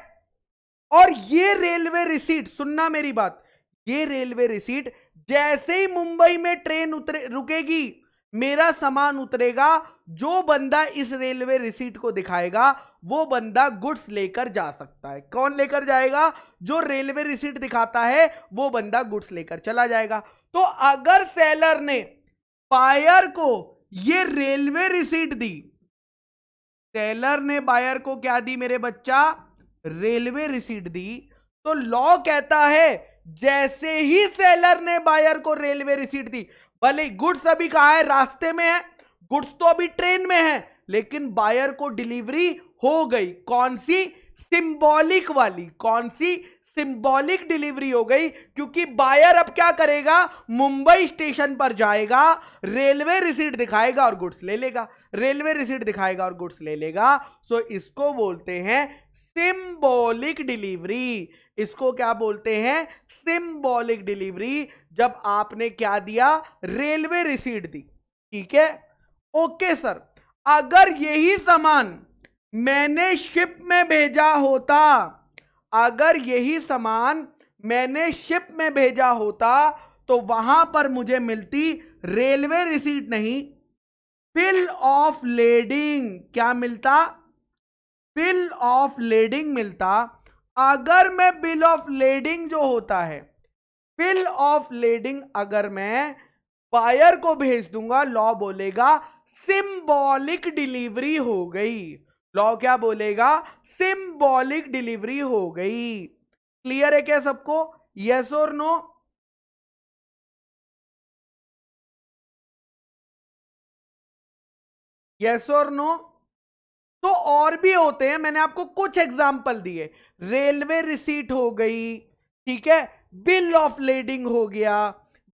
और ये रेलवे रिसीट, सुनना मेरी बात, ये रेलवे रिसीट जैसे ही मुंबई में ट्रेन उतरे रुकेगी, मेरा सामान उतरेगा, जो बंदा इस रेलवे रिसीट को दिखाएगा वो बंदा गुड्स लेकर जा सकता है। कौन लेकर जाएगा? जो रेलवे रिसीट दिखाता है वो बंदा गुड्स लेकर चला जाएगा। तो अगर सेलर ने बायर को ये रेलवे रिसीट दी, सेलर ने बायर को क्या दी मेरे बच्चा? रेलवे रिसीट दी। तो लॉ कहता है जैसे ही सेलर ने बायर को रेलवे रिसीट दी, भले गुड्स अभी कहां है? रास्ते में है, गुड्स तो अभी ट्रेन में है, लेकिन बायर को डिलीवरी हो गई। कौन सी? सिंबॉलिक वाली। कौन सी? सिंबॉलिक डिलीवरी हो गई, क्योंकि बायर अब क्या करेगा? मुंबई स्टेशन पर जाएगा, रेलवे रिसीट दिखाएगा और गुड्स ले लेगा। रेलवे रिसीट दिखाएगा और गुड्स ले लेगा। सो इसको बोलते हैं सिंबॉलिक डिलीवरी। इसको क्या बोलते हैं? Symbolic delivery. जब आपने क्या दिया? रेलवे रिसीट दी। ठीक है? ओके सर, अगर यही सामान मैंने शिप में भेजा होता, अगर यही सामान मैंने शिप में भेजा होता तो वहां पर मुझे मिलती रेलवे रिसीट नहीं, बिल ऑफ लेडिंग। क्या मिलता? बिल ऑफ लेडिंग मिलता। अगर मैं बिल ऑफ लेडिंग जो होता है, बिल ऑफ लेडिंग अगर मैं बायर को भेज दूंगा, लॉ बोलेगा सिंबॉलिक डिलीवरी हो गई। लॉ क्या बोलेगा? सिंबॉलिक डिलीवरी हो गई। क्लियर है क्या सबको? यस और नो? यस और नो? तो और भी होते हैं, मैंने आपको कुछ एग्जाम्पल दिए। रेलवे रिसीट हो गई, ठीक है, बिल ऑफ लेडिंग हो गया,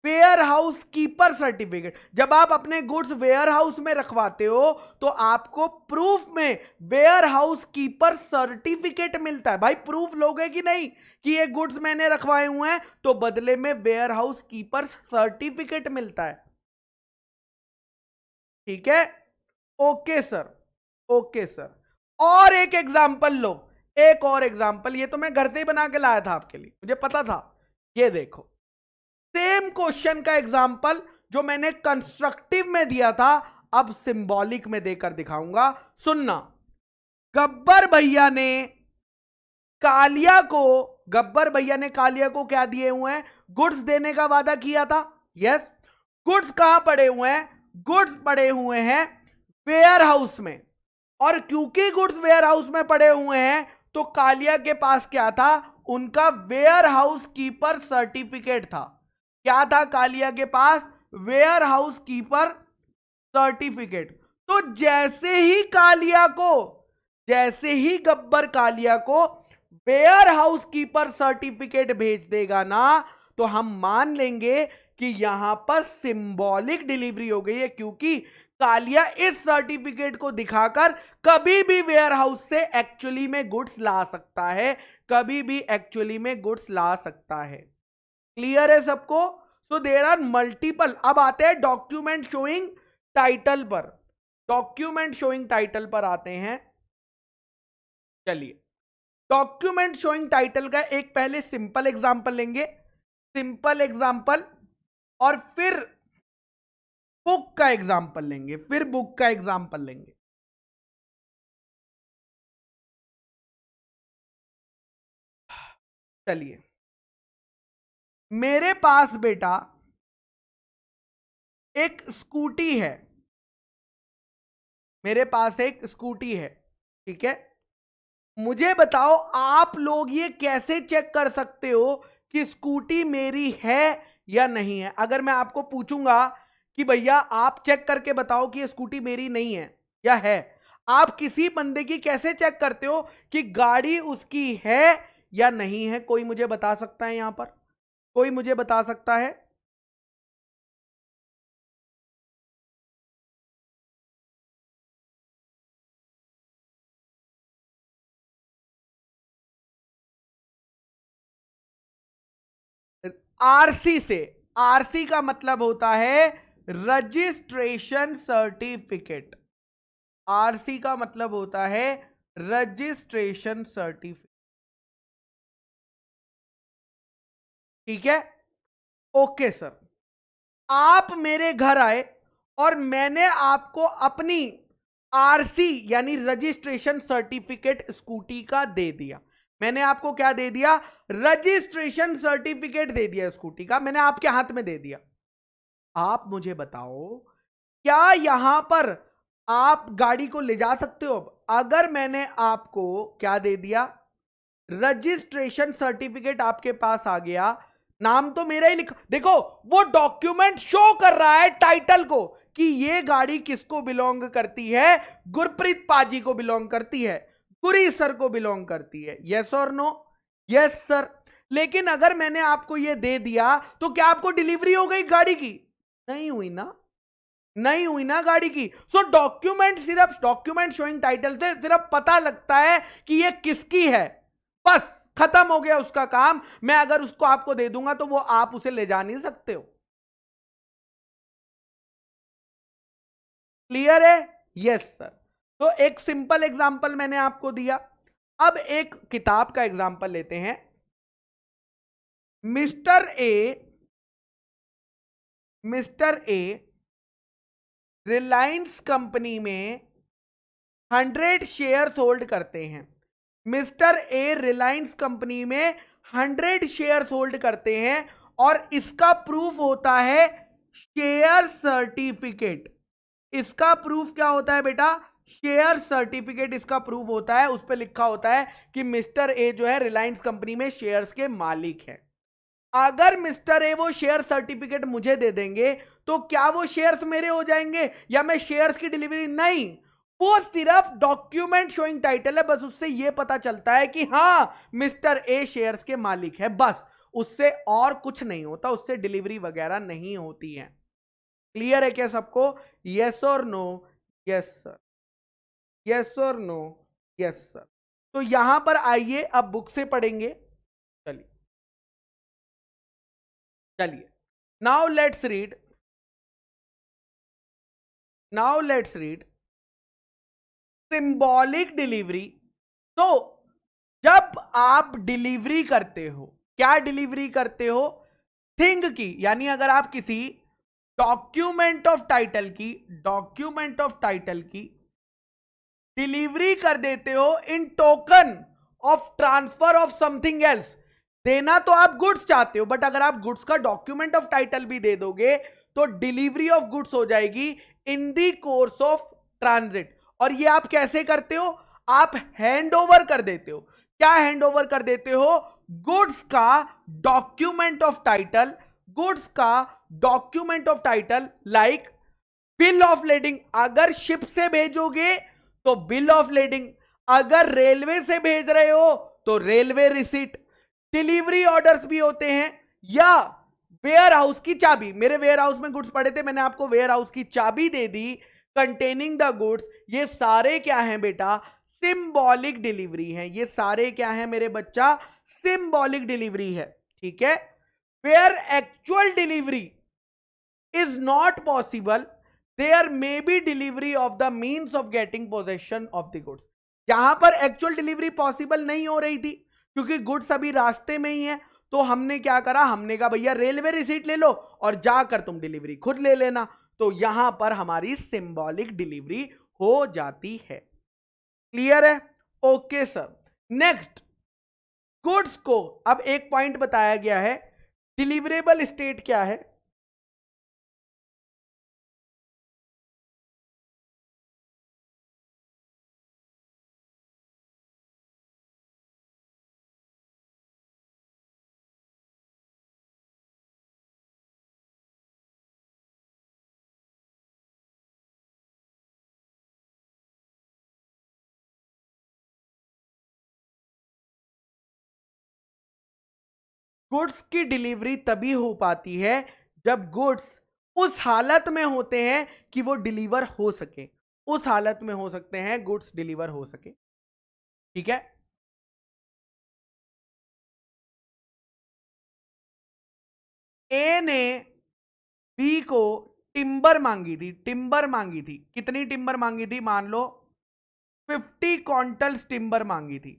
वेयर हाउस कीपर सर्टिफिकेट। जब आप अपने गुड्स वेयर हाउस में रखवाते हो तो आपको प्रूफ में वेयर हाउस कीपर सर्टिफिकेट मिलता है। भाई प्रूफ लोगे कि नहीं कि ये गुड्स मैंने रखवाए हुए हैं? तो बदले में वेयर हाउस कीपर सर्टिफिकेट मिलता है। ठीक है? Okay sir, okay sir. और एक एग्जाम्पल लो, एक और एग्जाम्पल। ये तो मैं घर से ही बना के लाया था आपके लिए, मुझे पता था। ये देखो, सेम क्वेश्चन का एग्जाम्पल जो मैंने कंस्ट्रक्टिव में दिया था, अब सिंबॉलिक में देकर दिखाऊंगा। सुनना, गब्बर भैया ने कालिया को, गब्बर भैया ने कालिया को क्या दिए हुए हैं? गुड्स देने का वादा किया था। यस। गुड्स कहां पड़े हुए हैं? गुड्स पड़े हुए हैं वेयर हाउस में। और क्योंकि गुड्स वेयर हाउस में पड़े हुए हैं तो कालिया के पास क्या था? उनका वेयर हाउस कीपर सर्टिफिकेट था। क्या था कालिया के पास? Warehouse keeper certificate. तो जैसे ही कालिया को, जैसे ही गब्बर कालिया को वेयर हाउस कीपर सर्टिफिकेट भेज देगा ना, तो हम मान लेंगे कि यहां पर सिंबॉलिक डिलीवरी हो गई है, क्योंकि कालिया इस सर्टिफिकेट को दिखाकर कभी भी वेयर हाउस से एक्चुअली में गुड्स ला सकता है, कभी भी एक्चुअली में गुड्स ला सकता है। क्लियर है सबको? So there are multiple. अब आते हैं डॉक्यूमेंट शोइंग टाइटल पर। डॉक्यूमेंट शोइंग टाइटल पर आते हैं। चलिए, डॉक्यूमेंट शोइंग टाइटल का एक पहले सिंपल एग्जांपल लेंगे, सिंपल एग्जांपल, और फिर बुक का एग्जांपल लेंगे, फिर बुक का एग्जांपल लेंगे। चलिए, मेरे पास बेटा एक स्कूटी है, मेरे पास एक स्कूटी है, ठीक है। मुझे बताओ आप लोग ये कैसे चेक कर सकते हो कि स्कूटी मेरी है या नहीं है? अगर मैं आपको पूछूंगा कि भैया आप चेक करके बताओ कि ये स्कूटी मेरी नहीं है या है, आप किसी बंदे की कैसे चेक करते हो कि गाड़ी उसकी है या नहीं है? कोई मुझे बता सकता है यहां पर? कोई मुझे बता सकता है? आरसी से। आरसी का मतलब होता है रजिस्ट्रेशन सर्टिफिकेट। आरसी का मतलब होता है रजिस्ट्रेशन सर्टिफिकेट, ठीक है। ओके सर, आप मेरे घर आए और मैंने आपको अपनी आरसी यानी रजिस्ट्रेशन सर्टिफिकेट स्कूटी का दे दिया। मैंने आपको क्या दे दिया? रजिस्ट्रेशन सर्टिफिकेट दे दिया स्कूटी का, मैंने आपके हाथ में दे दिया। आप मुझे बताओ क्या यहां पर आप गाड़ी को ले जा सकते हो? अगर मैंने आपको क्या दे दिया? रजिस्ट्रेशन सर्टिफिकेट आपके पास आ गया, नाम तो मेरा ही लिखा, देखो वो डॉक्यूमेंट शो कर रहा है टाइटल को कि ये गाड़ी किसको बिलोंग करती है? गुरप्रीत पाजी को बिलोंग करती है, गुरी सर को बिलोंग करती है। यस और नो? Yes sir. लेकिन अगर मैंने आपको ये दे दिया तो क्या आपको डिलीवरी हो गई गाड़ी की? नहीं हुई ना, नहीं हुई ना गाड़ी की। सो डॉक्यूमेंट, सिर्फ डॉक्यूमेंट शोइंग टाइटल से सिर्फ पता लगता है कि ये किसकी है, बस खत्म हो गया उसका काम। मैं अगर उसको आपको दे दूंगा तो वो आप उसे ले जा नहीं सकते हो। क्लियर है? Yes sir. तो एक सिंपल एग्जांपल मैंने आपको दिया। अब एक किताब का एग्जांपल लेते हैं। Mister A, mister A Reliance company में 100 शेयर होल्ड करते हैं। मिस्टर ए रिलायंस कंपनी में 100 शेयर होल्ड करते हैं और इसका प्रूफ होता है शेयर सर्टिफिकेट। इसका प्रूफ क्या होता है बेटा? शेयर सर्टिफिकेट इसका प्रूफ होता है। उस पर लिखा होता है कि मिस्टर ए जो है रिलायंस कंपनी में शेयर्स के मालिक है। अगर मिस्टर ए वो शेयर सर्टिफिकेट मुझे दे देंगे तो क्या वो शेयर्स मेरे हो जाएंगे या मैं शेयर्स की डिलीवरी? नहीं, वो सिर्फ डॉक्यूमेंट शोइंग टाइटल है, बस उससे ये पता चलता है कि हां मिस्टर ए शेयर्स के मालिक है, बस उससे और कुछ नहीं होता, उससे डिलीवरी वगैरह नहीं होती है। क्लियर है क्या सबको? यस और नो? Yes sir. यस और नो? Yes sir. तो यहां पर आइए अब बुक से पढ़ेंगे। चलिए चलिए, now let's read, now let's read symbolic delivery. तो जब आप डिलीवरी करते हो, क्या डिलीवरी करते हो? थिंग की, यानी अगर आप किसी डॉक्यूमेंट ऑफ टाइटल की, डॉक्यूमेंट ऑफ टाइटल की डिलीवरी कर देते हो in token of transfer of something else. देना तो आप गुड्स चाहते हो, बट अगर आप गुड्स का डॉक्यूमेंट ऑफ टाइटल भी दे दोगे तो डिलीवरी ऑफ गुड्स हो जाएगी इन दी कोर्स ऑफ ट्रांजिट। और ये आप कैसे करते हो? आप हैंड ओवर कर देते हो। क्या हैंड ओवर कर देते हो? गुड्स का डॉक्यूमेंट ऑफ टाइटल, गुड्स का document of title like bill of lending. अगर शिप से भेजोगे तो बिल ऑफ लेडिंग, अगर रेलवे से भेज रहे हो तो रेलवे रिसीट। डिलीवरी ऑर्डर्स भी होते हैं, या वेयर हाउस की चाबी। मेरे वेयर हाउस में गुड्स पड़े थे, मैंने आपको वेयर हाउस की चाबी दे दी कंटेनिंग द गुड्स। ये सारे क्या हैं बेटा? सिंबॉलिक डिलीवरी है। ये सारे क्या हैं मेरे बच्चा? सिंबॉलिक डिलीवरी है, ठीक है। Where actual delivery is not possible, there may be delivery of the means of getting possession of the goods। यहां पर एक्चुअल डिलीवरी पॉसिबल नहीं हो रही थी क्योंकि गुड्स अभी रास्ते में ही है। तो हमने क्या करा? हमने कहा भैया रेलवे रिसीट ले लो और जाकर तुम डिलीवरी खुद ले लेना। तो यहां पर हमारी सिंबॉलिक डिलीवरी हो जाती है। क्लियर है? Okay sir. नेक्स्ट, गुड्स को अब एक पॉइंट बताया गया है, डिलीवरेबल स्टेट क्या है? गुड्स की डिलीवरी तभी हो पाती है जब गुड्स उस हालत में होते हैं कि वो डिलीवर हो सके। उस हालत में हो सकते हैं गुड्स डिलीवर हो सके। ठीक है। ए ने बी को टिम्बर मांगी थी, टिम्बर मांगी थी। कितनी टिम्बर मांगी थी? मान लो 50 क्विंटल्स टिम्बर मांगी थी।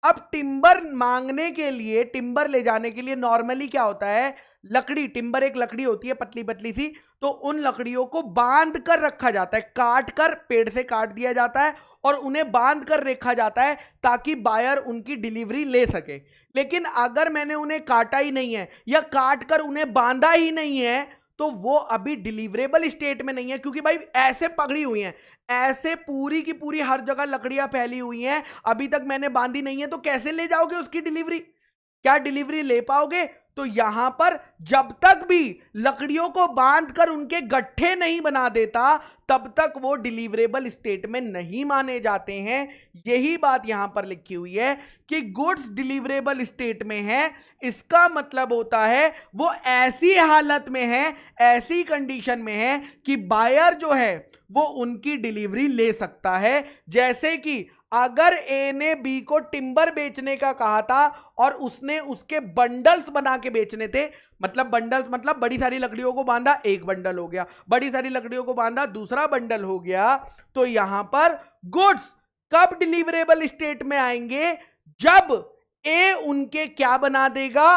अब टिम्बर मांगने के लिए, टिम्बर ले जाने के लिए नॉर्मली क्या होता है, लकड़ी, टिम्बर एक लकड़ी होती है पतली पतली सी, तो उन लकड़ियों को बांध कर रखा जाता है, काट कर, पेड़ से काट दिया जाता है और उन्हें बांध कर रखा जाता है ताकि बायर उनकी डिलीवरी ले सके। लेकिन अगर मैंने उन्हें काटा ही नहीं है या काट कर उन्हें बांधा ही नहीं है तो वो अभी डिलीवरेबल स्टेट में नहीं है, क्योंकि भाई ऐसे पकड़ी हुई हैं, ऐसे पूरी की पूरी हर जगह लकड़ियां फैली हुई हैं, अभी तक मैंने बांधी नहीं है, तो कैसे ले जाओगे उसकी डिलीवरी? क्या डिलीवरी ले पाओगे? तो यहां पर जब तक भी लकड़ियों को बांधकर उनके गट्ठे नहीं बना देता तब तक वो डिलीवरेबल स्टेट में नहीं माने जाते हैं। यही बात यहां पर लिखी हुई है कि गुड्स डिलीवरेबल स्टेट में है, इसका मतलब होता है वो ऐसी हालत में है, ऐसी कंडीशन में है कि बायर जो है वो उनकी डिलीवरी ले सकता है। जैसे कि अगर ए ने बी को टिम्बर बेचने का कहा था और उसने उसके बंडल्स बना के बेचने थे, मतलब बंडल्स मतलब बड़ी सारी लकड़ियों को बांधा, एक बंडल हो गया, बड़ी सारी लकड़ियों को बांधा, दूसरा बंडल हो गया, तो यहां पर गुड्स कब डिलीवरेबल स्टेट में आएंगे? जब ए उनके क्या बना देगा,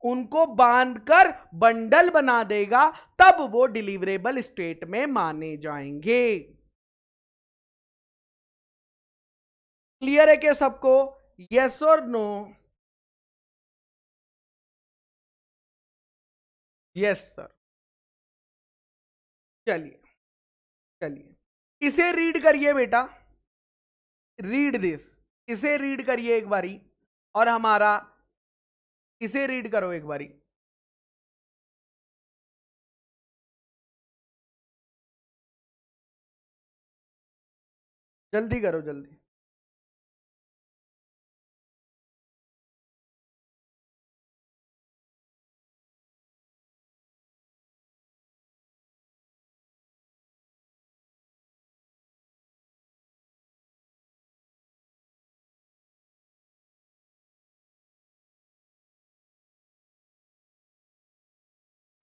उनको बांधकर बंडल बना देगा, तब वो डिलीवरेबल स्टेट में माने जाएंगे। क्लियर है क्या सबको? यस और नो? Yes sir. चलिए, चलिए इसे रीड करिए बेटा, रीड दिस, इसे रीड करिए एक बारी, और हमारा, इसे रीड करो एक बारी। जल्दी करो जल्दी।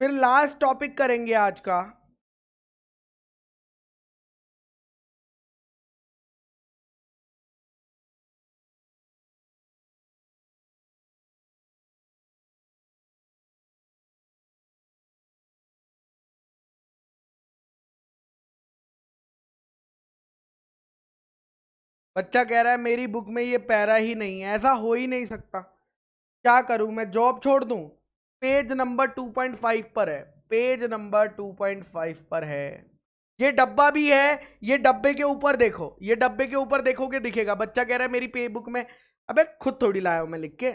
फिर लास्ट टॉपिक करेंगे आज का। बच्चा कह रहा है मेरी बुक में ये पैरा ही नहीं है, ऐसा हो ही नहीं सकता। क्या करूं मैं, जॉब छोड़ दूं? पेज नंबर 2.5 पर है, पेज नंबर 2.5 पर है। ये डब्बा भी है, ये डब्बे के ऊपर देखो, ये डब्बे के ऊपर देखोगे दिखेगा। बच्चा कह रहा है मेरी पे बुक में, अबे खुद थोड़ी लाया हूं मैं लिख के।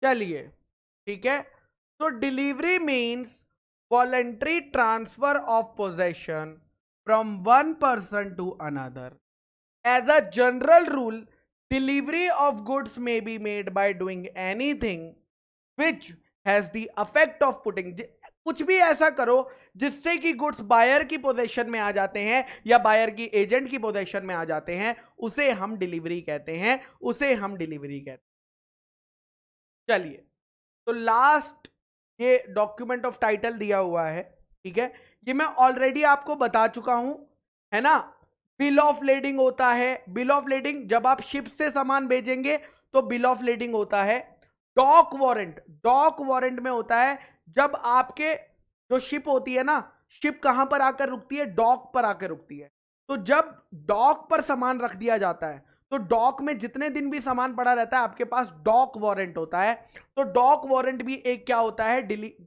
चलिए, ठीक है। So delivery means voluntary transfer of possession from one person to another. As a general rule, delivery of goods may be made by doing anything which has the effect of putting, कुछ भी ऐसा करो जिससे कि goods buyer की position में आ जाते हैं या बायर की एजेंट की पोजीशन में आ जाते हैं, उसे हम डिलीवरी कहते हैं, उसे हम डिलीवरी कहते हैं। चलिए, तो लास्ट ये डॉक्यूमेंट ऑफ टाइटल दिया हुआ है, ठीक है, ये मैं ऑलरेडी आपको बता चुका हूं, है ना। बिल ऑफ लेडिंग होता है, बिल ऑफ लेडिंग जब आप शिप से सामान भेजेंगे तो बिल ऑफ लेडिंग होता है। डॉक वारंट, डॉक वारंट में होता है जब आपके जो शिप होती है ना, शिप कहां पर आकर रुकती है, डॉक पर आकर रुकती है। तो जब डॉक पर सामान रख दिया जाता है तो डॉक में जितने दिन भी सामान पड़ा रहता है आपके पास डॉक वारंट होता है। तो डॉक वारंट भी एक क्या होता है,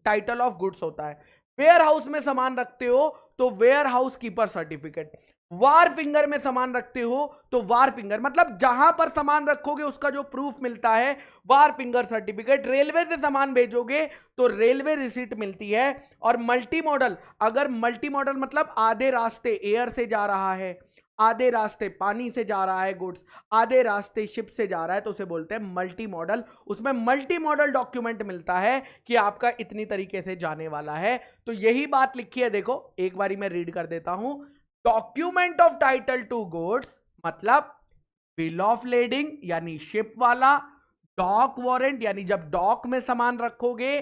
टाइटल ऑफ गुड्स होता है। वेयर हाउस में सामान रखते हो तो warehouse keeper certificate, wharfinger में सामान रखते हो तो वार फिंगर, मतलब जहां पर सामान रखोगे उसका जो प्रूफ मिलता है वार फिंगर सर्टिफिकेट। रेलवे से सामान भेजोगे तो रेलवे रिसीट मिलती है। और मल्टी मॉडल, अगर मल्टी मॉडल मतलब आधे रास्ते एयर से जा रहा है, आधे रास्ते पानी से जा रहा है गुड्स, आधे रास्ते शिप से जा रहा है, तो उसे बोलते हैं मल्टी मॉडल। उसमें मल्टी मॉडल डॉक्यूमेंट मिलता है कि आपका इतनी तरीके से जाने वाला है। तो यही बात लिखी है, देखो एक बारी मैं रीड कर देता हूं। Document of title to goods मतलब बिल ऑफ लेडिंग यानी शिप वाला, डॉक वारंट यानी जब डॉक में सामान रखोगे,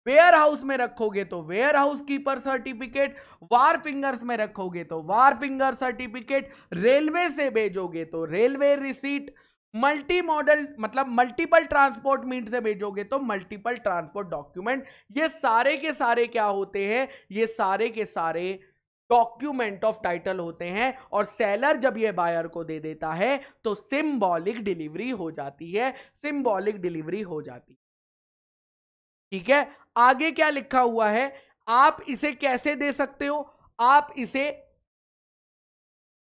वेयर हाउस में रखोगे तो warehouse keeper certificate, wharfingers में रखोगे तो वार फिंगर सर्टिफिकेट, रेलवे से भेजोगे तो रेलवे रिसीट, मल्टी मॉडल मतलब मल्टीपल ट्रांसपोर्ट मीट से भेजोगे तो मल्टीपल ट्रांसपोर्ट डॉक्यूमेंट। ये सारे के सारे क्या होते हैं, ये सारे के सारे डॉक्यूमेंट ऑफ टाइटल होते हैं। और सेलर जब ये बायर को दे देता है तो सिंबॉलिक डिलीवरी हो जाती है, सिंबॉलिक डिलीवरी हो जाती है, ठीक है। आगे क्या लिखा हुआ है, आप इसे कैसे दे सकते हो, आप इसे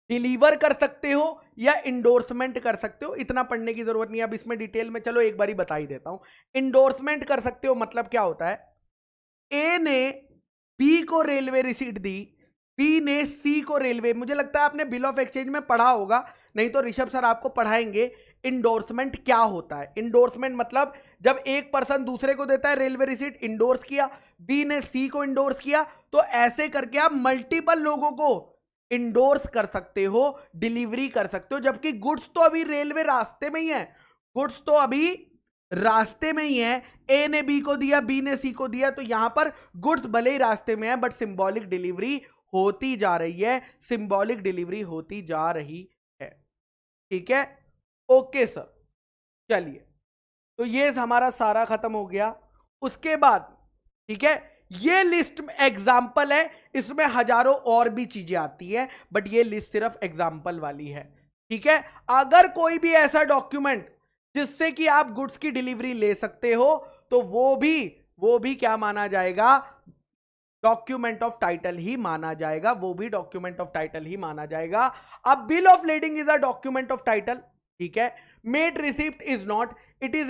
डिलीवर कर सकते हो या इंडोर्समेंट कर सकते हो। इतना पढ़ने की जरूरत नहीं है अब इसमें डिटेल में, चलो एक बारी बता ही देता हूं। इंडोर्समेंट कर सकते हो मतलब क्या होता है, ए ने बी को रेलवे रिसीट दी, बी ने सी को रेलवे, मुझे लगता है आपने बिल ऑफ एक्सचेंज में पढ़ा होगा, नहीं तो ऋषभ सर आपको पढ़ाएंगे इंडोर्समेंट क्या होता है। इंडोर्समेंट मतलब जब एक पर्सन दूसरे को देता है रेलवे रिसीट, इंडोर्स किया, बी ने सी को इंडोर्स किया, तो ऐसे करके आप मल्टीपल लोगों को इंडोर्स कर सकते हो, डिलीवरी कर सकते हो। जबकि गुड्स तो अभी रेलवे रास्ते में ही है, गुड्स तो अभी रास्ते में ही है, ए ने बी को दिया, बी ने सी को दिया, तो यहां पर गुड्स भले ही रास्ते में है बट सिंबॉलिक डिलीवरी होती जा रही है, सिंबॉलिक डिलीवरी होती जा रही है, ठीक है। ओके सर, चलिए, तो ये हमारा सारा खत्म हो गया। उसके बाद ठीक है, ये लिस्ट एग्जाम्पल है, इसमें हजारों और भी चीजें आती है बट ये लिस्ट सिर्फ एग्जाम्पल वाली है, ठीक है। अगर कोई भी ऐसा डॉक्यूमेंट जिससे कि आप गुड्स की डिलीवरी ले सकते हो तो वो भी क्या माना जाएगा, डॉक्यूमेंट ऑफ टाइटल ही माना जाएगा, वो भी डॉक्यूमेंट ऑफ टाइटल ही माना जाएगा। अब bill of lending is a document of title, ठीक है। Made receipt is not, it is